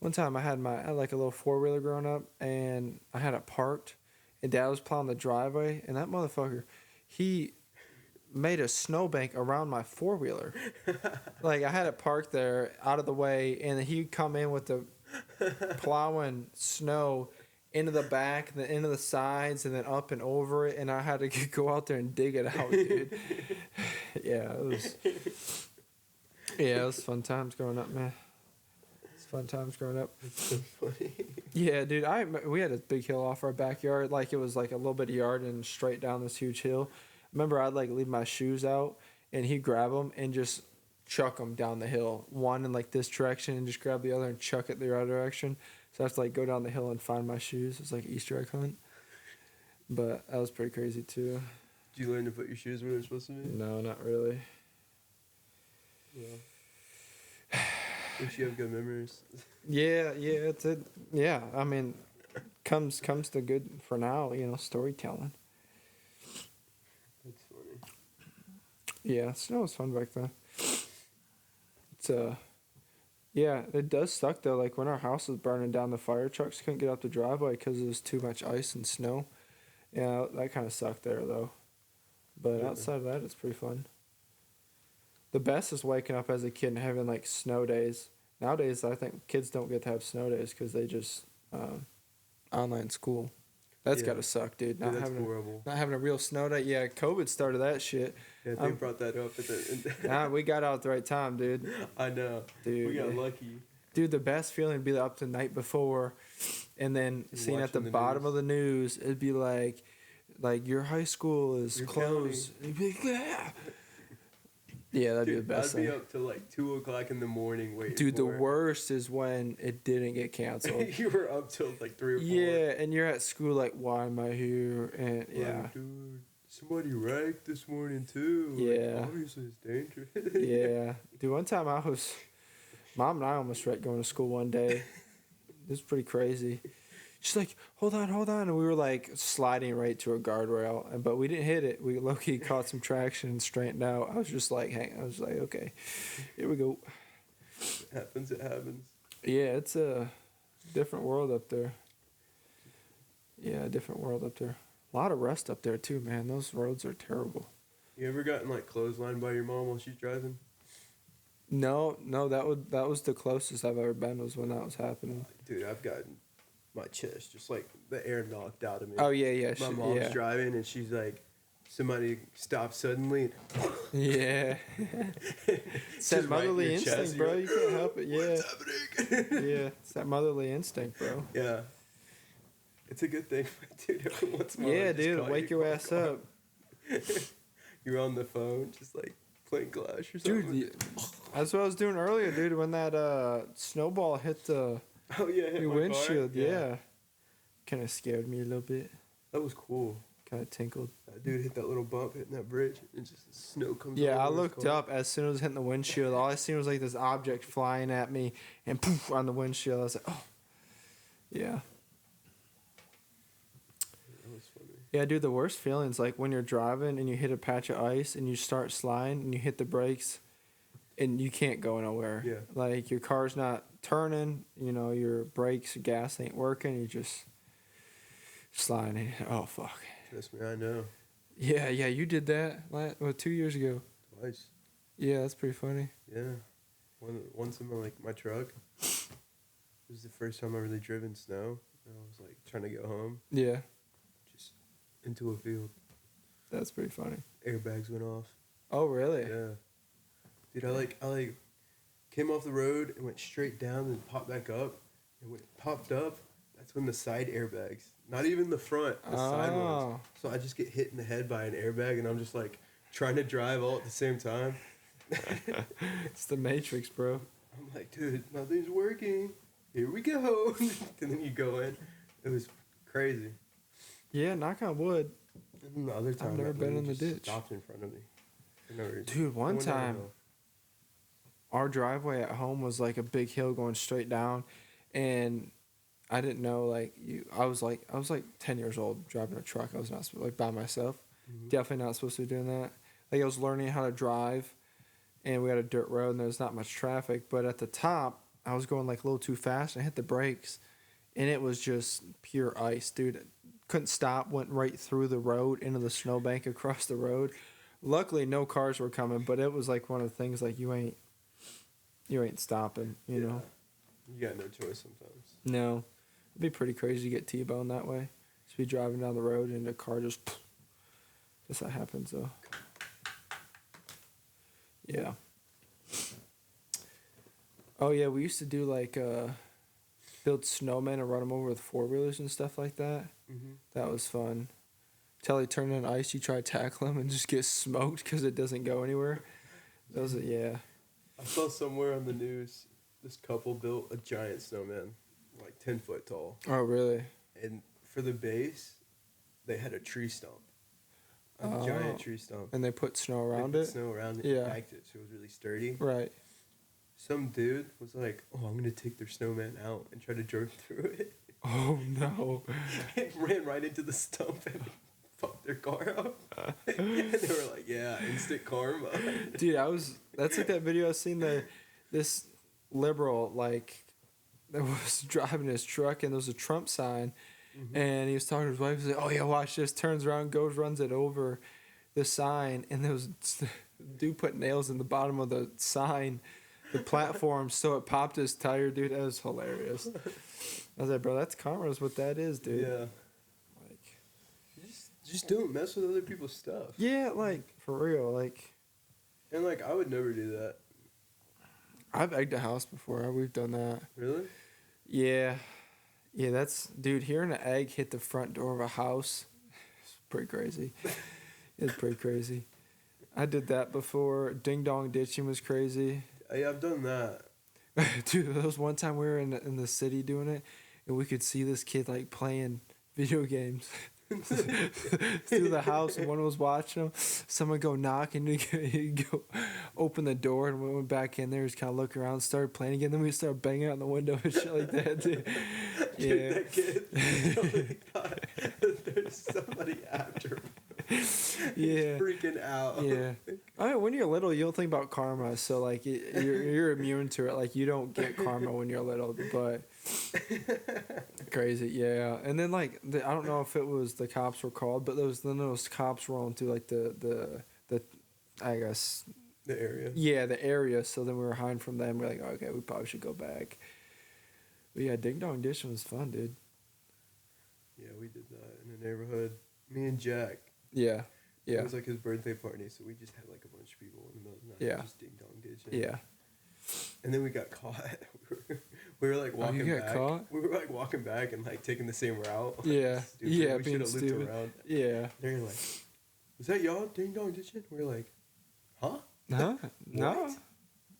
I had like a little 4-wheeler growing up, and I had it parked, and Dad was plowing the driveway, and that motherfucker, he made a snowbank around my 4-wheeler. Like, I had it parked there out of the way, and he'd come in with the plowing snow into the back, then into the sides, and then up and over it, and I had to go out there and dig it out, dude. It was fun times growing up, man. It's fun times growing up. That's so funny. Yeah, dude, we had a big hill off our backyard, like it was like a little bit of yard and straight down this huge hill. Remember, I'd like leave my shoes out, and he'd grab them and just chuck them down the hill. One in like this direction, and just grab the other and chuck it the other direction. So I have to like go down the hill and find my shoes. It's like an Easter egg hunt. But that was pretty crazy too. Did you learn to put your shoes where they're supposed to be? No, not really. Yeah. Wish you have good memories. Yeah, I mean, comes to good for now, storytelling. That's funny. Yeah, snow was fun back then. It's yeah, it does suck though. Like when our house was burning down, the fire trucks couldn't get up the driveway because there was too much ice and snow. Yeah, that kind of sucked there though. But outside of that, it's pretty fun. The best is waking up as a kid and having like snow days. Nowadays, I think kids don't get to have snow days because they just online school. That's gotta suck, dude. Not having a real snow day. Yeah, COVID started that shit. Yeah, they brought that up. Nah, we got out at the right time, dude. I know. Dude, we got lucky. Dude, the best feeling would be up the night before, and then seeing at the bottom of the news, it'd be like your high school is closed. It'd be like, yeah. Yeah, that'd be the best I'd be thing. up till like 2 o'clock in the morning waiting. Dude, the worst is when it didn't get canceled. You were up till like 3 or 4. Yeah, and you're at school like, why am I here? And yeah. Dude, somebody wrecked this morning too. Yeah. Like, obviously it's dangerous. Yeah. Dude, one time Mom and I almost wrecked going to school one day. It was pretty crazy. She's like, hold on. And we were like sliding right to a guardrail, but we didn't hit it. We low-key caught some traction and straightened out. I was just like, okay, here we go. It happens. Yeah, it's a different world up there. Yeah, a different world up there. A lot of rust up there too, man. Those roads are terrible. You ever gotten like clotheslined by your mom while she's driving? No, that was the closest I've ever been was when that was happening. Dude, I've gotten my chest just like the air knocked out of me. Oh yeah. My mom's driving and she's like, somebody stopped suddenly. Yeah. It's that motherly instinct, bro. You can't help it. Yeah. What's happening? Yeah, it's that motherly instinct, bro. Yeah. It's a good thing, dude. Every once in a while, Yeah, dude, wake your ass up. You're on the phone, just like playing Clash or something. Dude, that's what I was doing earlier, dude. When that snowball hit the windshield, yeah. Kind of scared me a little bit. That was cool. Kind of tinkled. That dude hit that little bump hitting that bridge, and just the snow comes. Yeah, I looked up as soon as it was hitting the windshield. All I seen was like this object flying at me, and poof on the windshield. I was like, oh, yeah. That was funny. Yeah, dude, the worst feeling's like when you're driving and you hit a patch of ice and you start sliding and you hit the brakes and you can't go nowhere. Yeah. Like your car's not turning, your brakes, gas ain't working, you just sliding. Oh, fuck. Trust me, I know. Yeah, you did that 2 years ago. Twice. Yeah, that's pretty funny. Yeah. Once in my truck. It was the first time I really driven snow. And I was like trying to go home. Yeah. Just into a field. That's pretty funny. Airbags went off. Oh, really? Yeah. Dude, I came off the road and went straight down and popped back up. And when it popped up, that's when the side airbags, not even the front, the side ones. So I just get hit in the head by an airbag and I'm just like trying to drive all at the same time. It's the Matrix, bro. I'm like, dude, nothing's working. Here we go. And then you go in. It was crazy. Yeah, knock on wood. And then the other time, I've never been in the ditch. Stopped in front of me. Dude, one time, our driveway at home was like a big hill going straight down, and I didn't know like I was like 10 years old driving a truck. I was not like by myself. Mm-hmm. Definitely not supposed to be doing that. Like I was learning how to drive, and we had a dirt road and there's not much traffic. But at the top, I was going like a little too fast. And I hit the brakes, and it was just pure ice, dude. Couldn't stop. Went right through the road into the snowbank across the road. Luckily, no cars were coming, but it was like one of the things like you ain't stopping, you know. You got no choice sometimes. No, it'd be pretty crazy to get T-boned that way. Just be driving down the road and the car just that happens though. Yeah. Oh yeah, we used to do like build snowmen and run them over with 4-wheelers and stuff like that. Mm-hmm. That was fun. Till they turn on ice, you try to tackle them and just get smoked because it doesn't go anywhere. Those are, yeah. I saw somewhere on the news this couple built a giant snowman, like 10 foot tall. Oh really? And for the base, they had a tree stump. A giant tree stump. And they put snow around They it? put snow around it Yeah. and packed it so it was really sturdy. Right. Some dude was like, "Oh, I'm gonna take their snowman out and try to drive through it." Oh no. It ran right into the stump and fucked their car up. And they were like, "Yeah, instant karma." Dude, that's like that video I seen this liberal like that was driving his truck and there was a Trump sign and he was talking to his wife. He's like, "Oh yeah, watch this." Turns around, runs it over the sign, and there was dude put nails in the bottom of the sign, the platform, so it popped his tire. Dude, that was hilarious. I was like, bro, that's karma is what that is, dude. Yeah. Like, Just don't mess with other people's stuff. yeah, like for real, like. And like, I would never do that. I've egged a house before. We've done that. Really? Yeah. Yeah, that's... Dude, hearing an egg hit the front door of a house, it's pretty crazy. It's pretty crazy. I did that before. Ding-dong ditching was crazy. Yeah, I've done that. Dude, there was one time we were in the city doing it, and we could see this kid, like, playing video games through the house, and one was watching him. Someone go knock, and he'd go open the door, and we went back in there, just kind of look around, started playing again, then we started banging on the window and shit like that, dude. Yeah. That kid totally thought there's somebody after him. Yeah. He's freaking out. Yeah. I mean, when you're little, you don't think about karma, so like you're immune to it. Like you don't get karma when you're little, but crazy, yeah. And then like I don't know if it was the cops were called, but those cops rolling through like the I guess The area. yeah, the area. So then we were hiding from them. We're like, okay, we probably should go back. But yeah, Ding Dong Ditching was fun, dude. Yeah, we did that in the neighborhood. Me and Jack. Yeah. Yeah. It was like his birthday party, so we just had like a bunch of people in the middle of the night. Yeah. Just ding dong ditching. Yeah. And then we got caught. we were like walking you got back. caught? We were like walking back and like taking the same route. Yeah. Stupid. Yeah, We being should have looped stupid. around. Yeah. They're like, "Was that y'all ding dong ditching?" We were like, "Huh? Huh? No. What?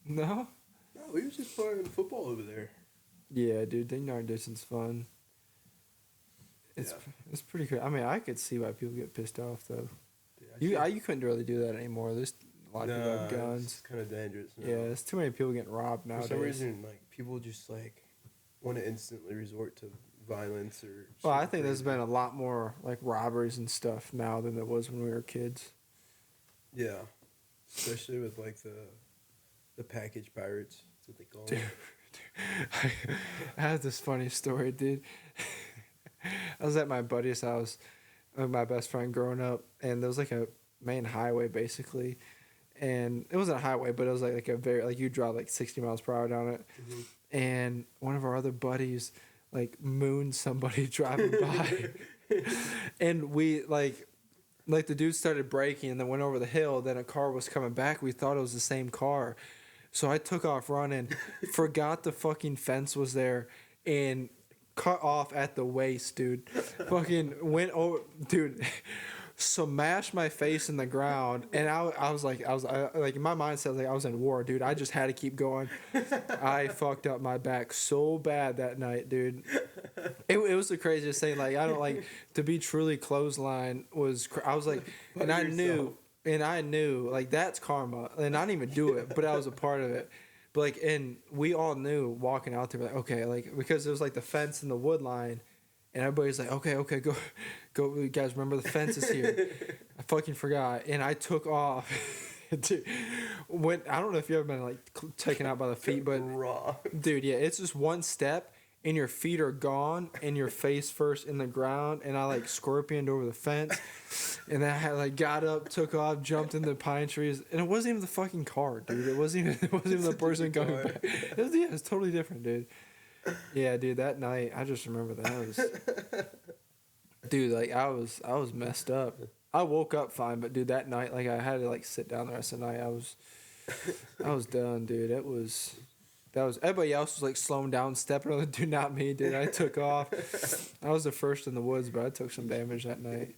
No. No, we was just playing football over there." Yeah, dude, Ding Dong Ditching's fun. It's pretty cool. I mean, I could see why people get pissed off though. You couldn't really do that anymore. There's a lot of people have guns. It's kind of dangerous. Now. Yeah, there's too many people getting robbed For nowadays. some reason, like people just like want to instantly resort to violence or. Well, I think there's been a lot more like robberies and stuff now than there was when we were kids. Yeah, especially with like the package pirates. That's what they call Dude, them. I had this funny story, dude. I was at my buddy's house with my best friend growing up, and there was like a main highway basically, and it wasn't a highway, but it was like a very like you drive like 60 miles per hour down it, and one of our other buddies like mooned somebody driving by, and we like the dude started braking and then went over the hill. Then a car was coming back. We thought it was the same car, so I took off running, forgot the fucking fence was there, and cut off at the waist, dude. Fucking went over, dude. Smashed my face in the ground, and I was like in my mindset like I was in war, dude. I just had to keep going. I fucked up my back so bad that night, dude. It was the craziest thing. Like I don't like to be truly clothesline was. I was like, and I knew like that's karma, and I didn't even do it, but I was a part of it. But like, and we all knew walking out there, like, okay, like because it was like the fence and the wood line, and everybody's like, okay, go, you guys remember the fence is here. I fucking forgot, and I took off. Dude, I don't know if you ever been like taken out by the feet, but raw. Dude, yeah, it's just one step and your feet are gone and your face first in the ground, and I like scorpioned over the fence, and then I had like got up, took off, jumped into the pine trees, and it wasn't even the fucking car, dude. It wasn't even the person coming back. It was totally different, dude. Yeah, dude, that night I just remember that dude, like I was messed up. I woke up fine, but dude, that night, like I had to like sit down the rest of the night. I was done, dude. That was everybody else was like slowing down, stepping on the dude, not me, dude. I took off. I was the first in the woods, but I took some damage that night.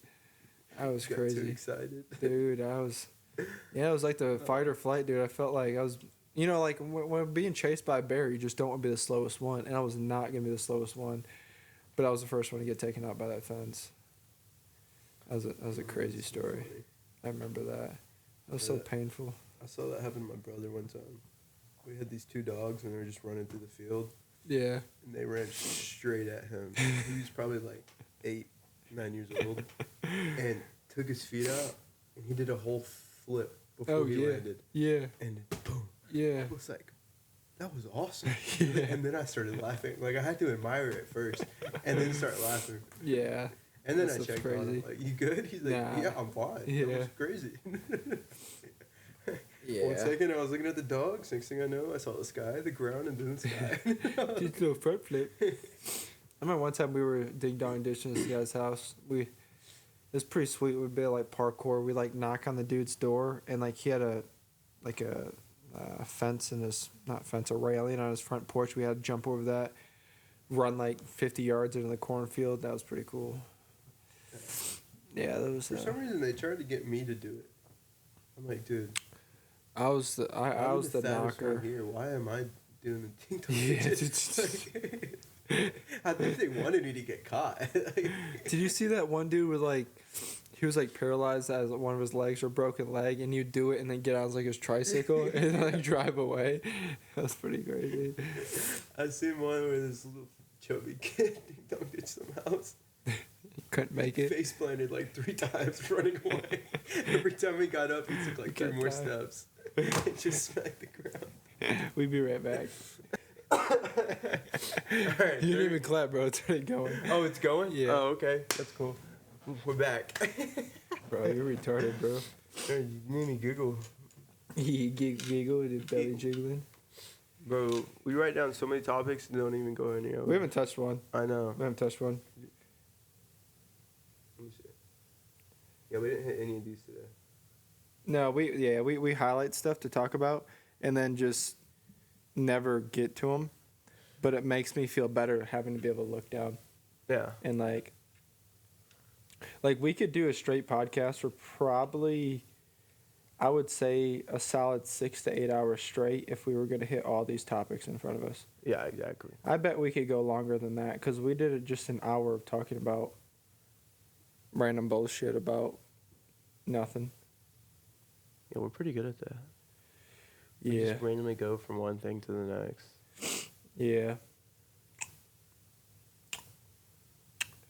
I was crazy. Too excited, dude. It was like the fight or flight, dude. I felt like I was, like when being chased by a bear, you just don't want to be the slowest one, and I was not gonna be the slowest one, but I was the first one to get taken out by that fence. That was a crazy story. I remember that. It was so painful. I saw that happen to my brother one time. We had these two dogs, and they were just running through the field. Yeah. And they ran straight at him. He was probably like 8, 9 years old, and took his feet out, and he did a whole flip before he landed. Yeah. And boom. Yeah. I was like, that was awesome. Yeah. And then I started laughing. Like, I had to admire it first, and then start laughing. Yeah. And then I checked on him, like, you good? He's like, nah. Yeah, I'm fine. Yeah. That was crazy. Yeah. 1 second, I was looking at the dogs. Next thing I know, I saw the sky, the ground, and then the sky. Just a little front flip. I remember one time we were ding dong dishing at this guy's house. It was pretty sweet. We'd be like parkour. We like knock on the dude's door, and like he had a fence in his, not fence, a railing on his front porch. We had to jump over that, run like 50 yards into the cornfield. That was pretty cool. Yeah, that was. For some reason, they tried to get me to do it. I'm like, dude. I was the knocker. Here. Why am I doing the ding dong? Yeah, I think they wanted me to get caught. Did you see that one dude with like, he was like paralyzed as one of his legs or broken leg, and you'd do it and then get on like his tricycle and like drive away? That was pretty crazy. I seen one where this little chubby kid ding dong ditched some house. He couldn't make it. Face planted like 3 times running away. Every time he got up, he took like 3 more steps. And just smacked the ground. We'd be right back. Alright, You didn't even clap, bro. It's already going. Oh, it's going? Yeah. Oh, okay. That's cool. We're back. Bro, you're retarded, bro. You made me giggle. He giggle with his belly jiggling. Bro, we write down so many topics and don't even go anywhere. We haven't touched one. I know. We haven't touched one. Let me see. Yeah, we didn't hit any of these today. No, we highlight stuff to talk about and then just never get to them. But it makes me feel better having to be able to look down. Yeah. And like we could do a straight podcast for probably, I would say, a solid 6 to 8 hours straight if we were going to hit all these topics in front of us. Yeah, exactly. I bet we could go longer than that because we did it just an hour of talking about random bullshit about nothing. Yeah, we're pretty good at that. We just randomly go from one thing to the next. Yeah.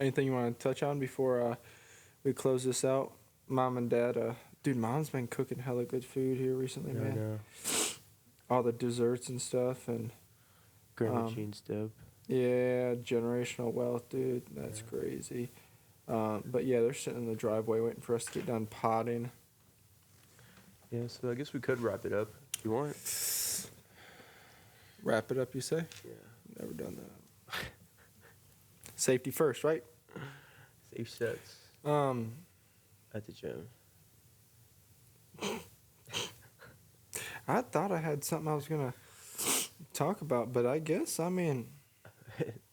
Anything you want to touch on before we close this out? Mom and Dad, dude, Mom's been cooking hella good food here recently, man. I know. All the desserts and stuff, and Grandma Jean's dip. Yeah, generational wealth, dude. That's crazy. But yeah, they're sitting in the driveway waiting for us to get done potting. Yeah, so I guess we could wrap it up if you want. Wrap it up, you say? Yeah. Never done that. Safety first, right? Safe sets. At the gym. I thought I had something I was gonna talk about, but I guess, I mean...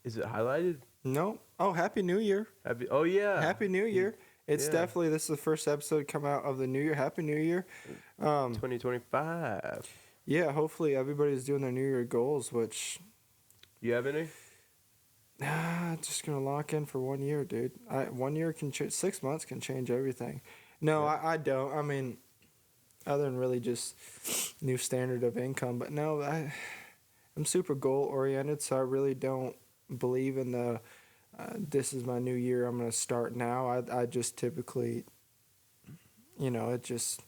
Is it highlighted? No. Oh, Happy New Year. Oh, yeah. Happy New Year. It's definitely, this is the first episode come out of the New Year. Happy New Year. 2025. Yeah, hopefully everybody's doing their New Year goals, which... You have any? Just gonna lock in for 1 year, dude. 1 year can 6 months can change everything. No, I don't. I mean, other than really just new standard of income. But no, I'm super goal oriented, so I really don't believe in the this is my new year, I'm going to start now. I just typically, it just,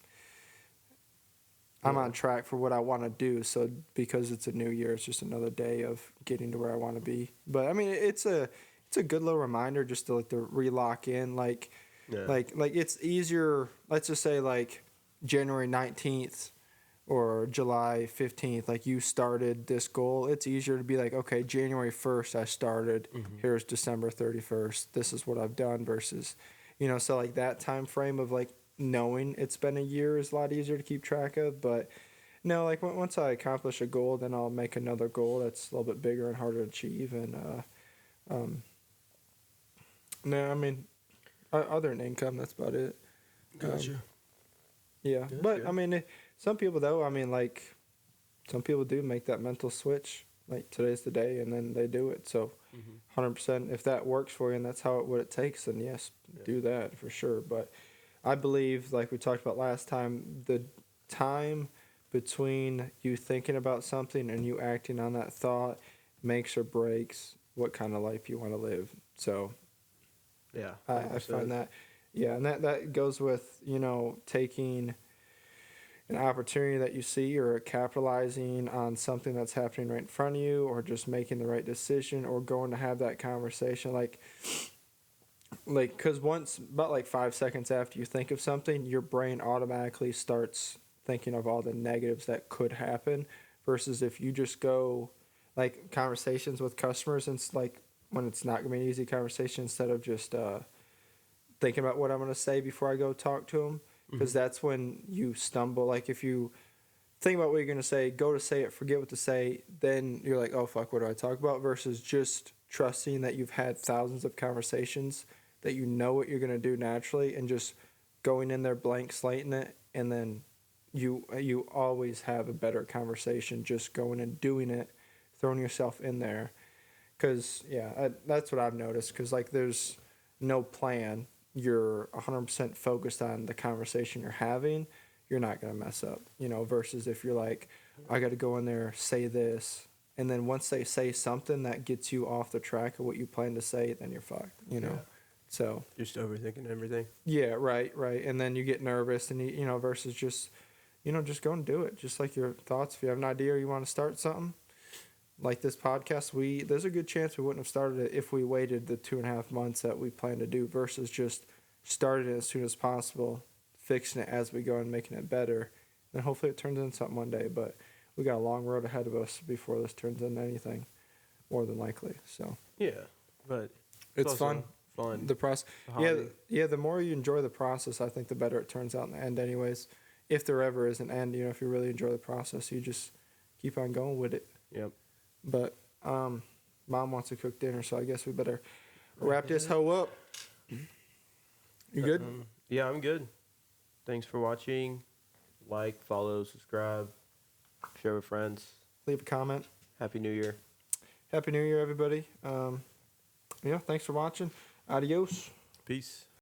I'm on track for what I want to do. So because it's a new year, it's just another day of getting to where I want to be. But I mean, it's a good little reminder just to re-lock in. Like it's easier. Let's just say like January 19th or July 15th, like you started this goal. It's easier to be like, okay, January 1st I started. Here's December 31st. This is what I've done versus, so like that time frame of like knowing it's been a year is a lot easier to keep track of. But no, like once I accomplish a goal, then I'll make another goal that's a little bit bigger and harder to achieve. And no, I mean, other than income, that's about it. Gotcha. Yeah, but I mean, some people though, I mean, like some people do make that mental switch. Like today's the day, and then they do it. So, 100%. If that works for you, and that's what it takes, then yes, do that for sure. But I believe, like we talked about last time, the time between you thinking about something and you acting on that thought makes or breaks what kind of life you want to live. So, yeah, I find that, yeah, and that goes with, taking an opportunity that you see or capitalizing on something that's happening right in front of you, or just making the right decision, or going to have that conversation. Like, because once, about like 5 seconds after you think of something, your brain automatically starts thinking of all the negatives that could happen, versus if you just go, like, conversations with customers, and it's like, when it's not going to be an easy conversation, instead of just thinking about what I'm going to say before I go talk to them, because that's when you stumble. Like, if you think about what you're going to say, go to say it, forget what to say, then you're like, oh, fuck, what do I talk about? Versus just trusting that you've had thousands of conversations, that you know what you're going to do naturally, and just going in there blank slating it, and then you always have a better conversation just going and doing it, throwing yourself in there. Because, yeah, that's what I've noticed. Because, like, there's no plan. You're 100% focused on the conversation you're having, you're not going to mess up, versus if you're like, I got to go in there, say this, and then once they say something that gets you off the track of what you plan to say, then you're fucked, So just overthinking everything. Yeah, right. And then you get nervous, and versus just, just go and do it. Just like your thoughts. If you have an idea or you want to start something, like this podcast, there's a good chance we wouldn't have started it if we waited the 2.5 months that we plan to do, versus just started it as soon as possible, fixing it as we go and making it better. And hopefully it turns into something one day. But we got a long road ahead of us before this turns into anything, more than likely. So yeah, but it's fun. The process. Yeah. The more you enjoy the process, I think the better it turns out in the end. Anyways, if there ever is an end, if you really enjoy the process, you just keep on going with it. Yep. But Mom wants to cook dinner, so I guess we better wrap this hoe up. You good? Yeah, I'm good. Thanks for watching. Like, follow, subscribe, share with friends. Leave a comment. Happy New Year. Happy New Year, everybody. Thanks for watching. Adios. Peace.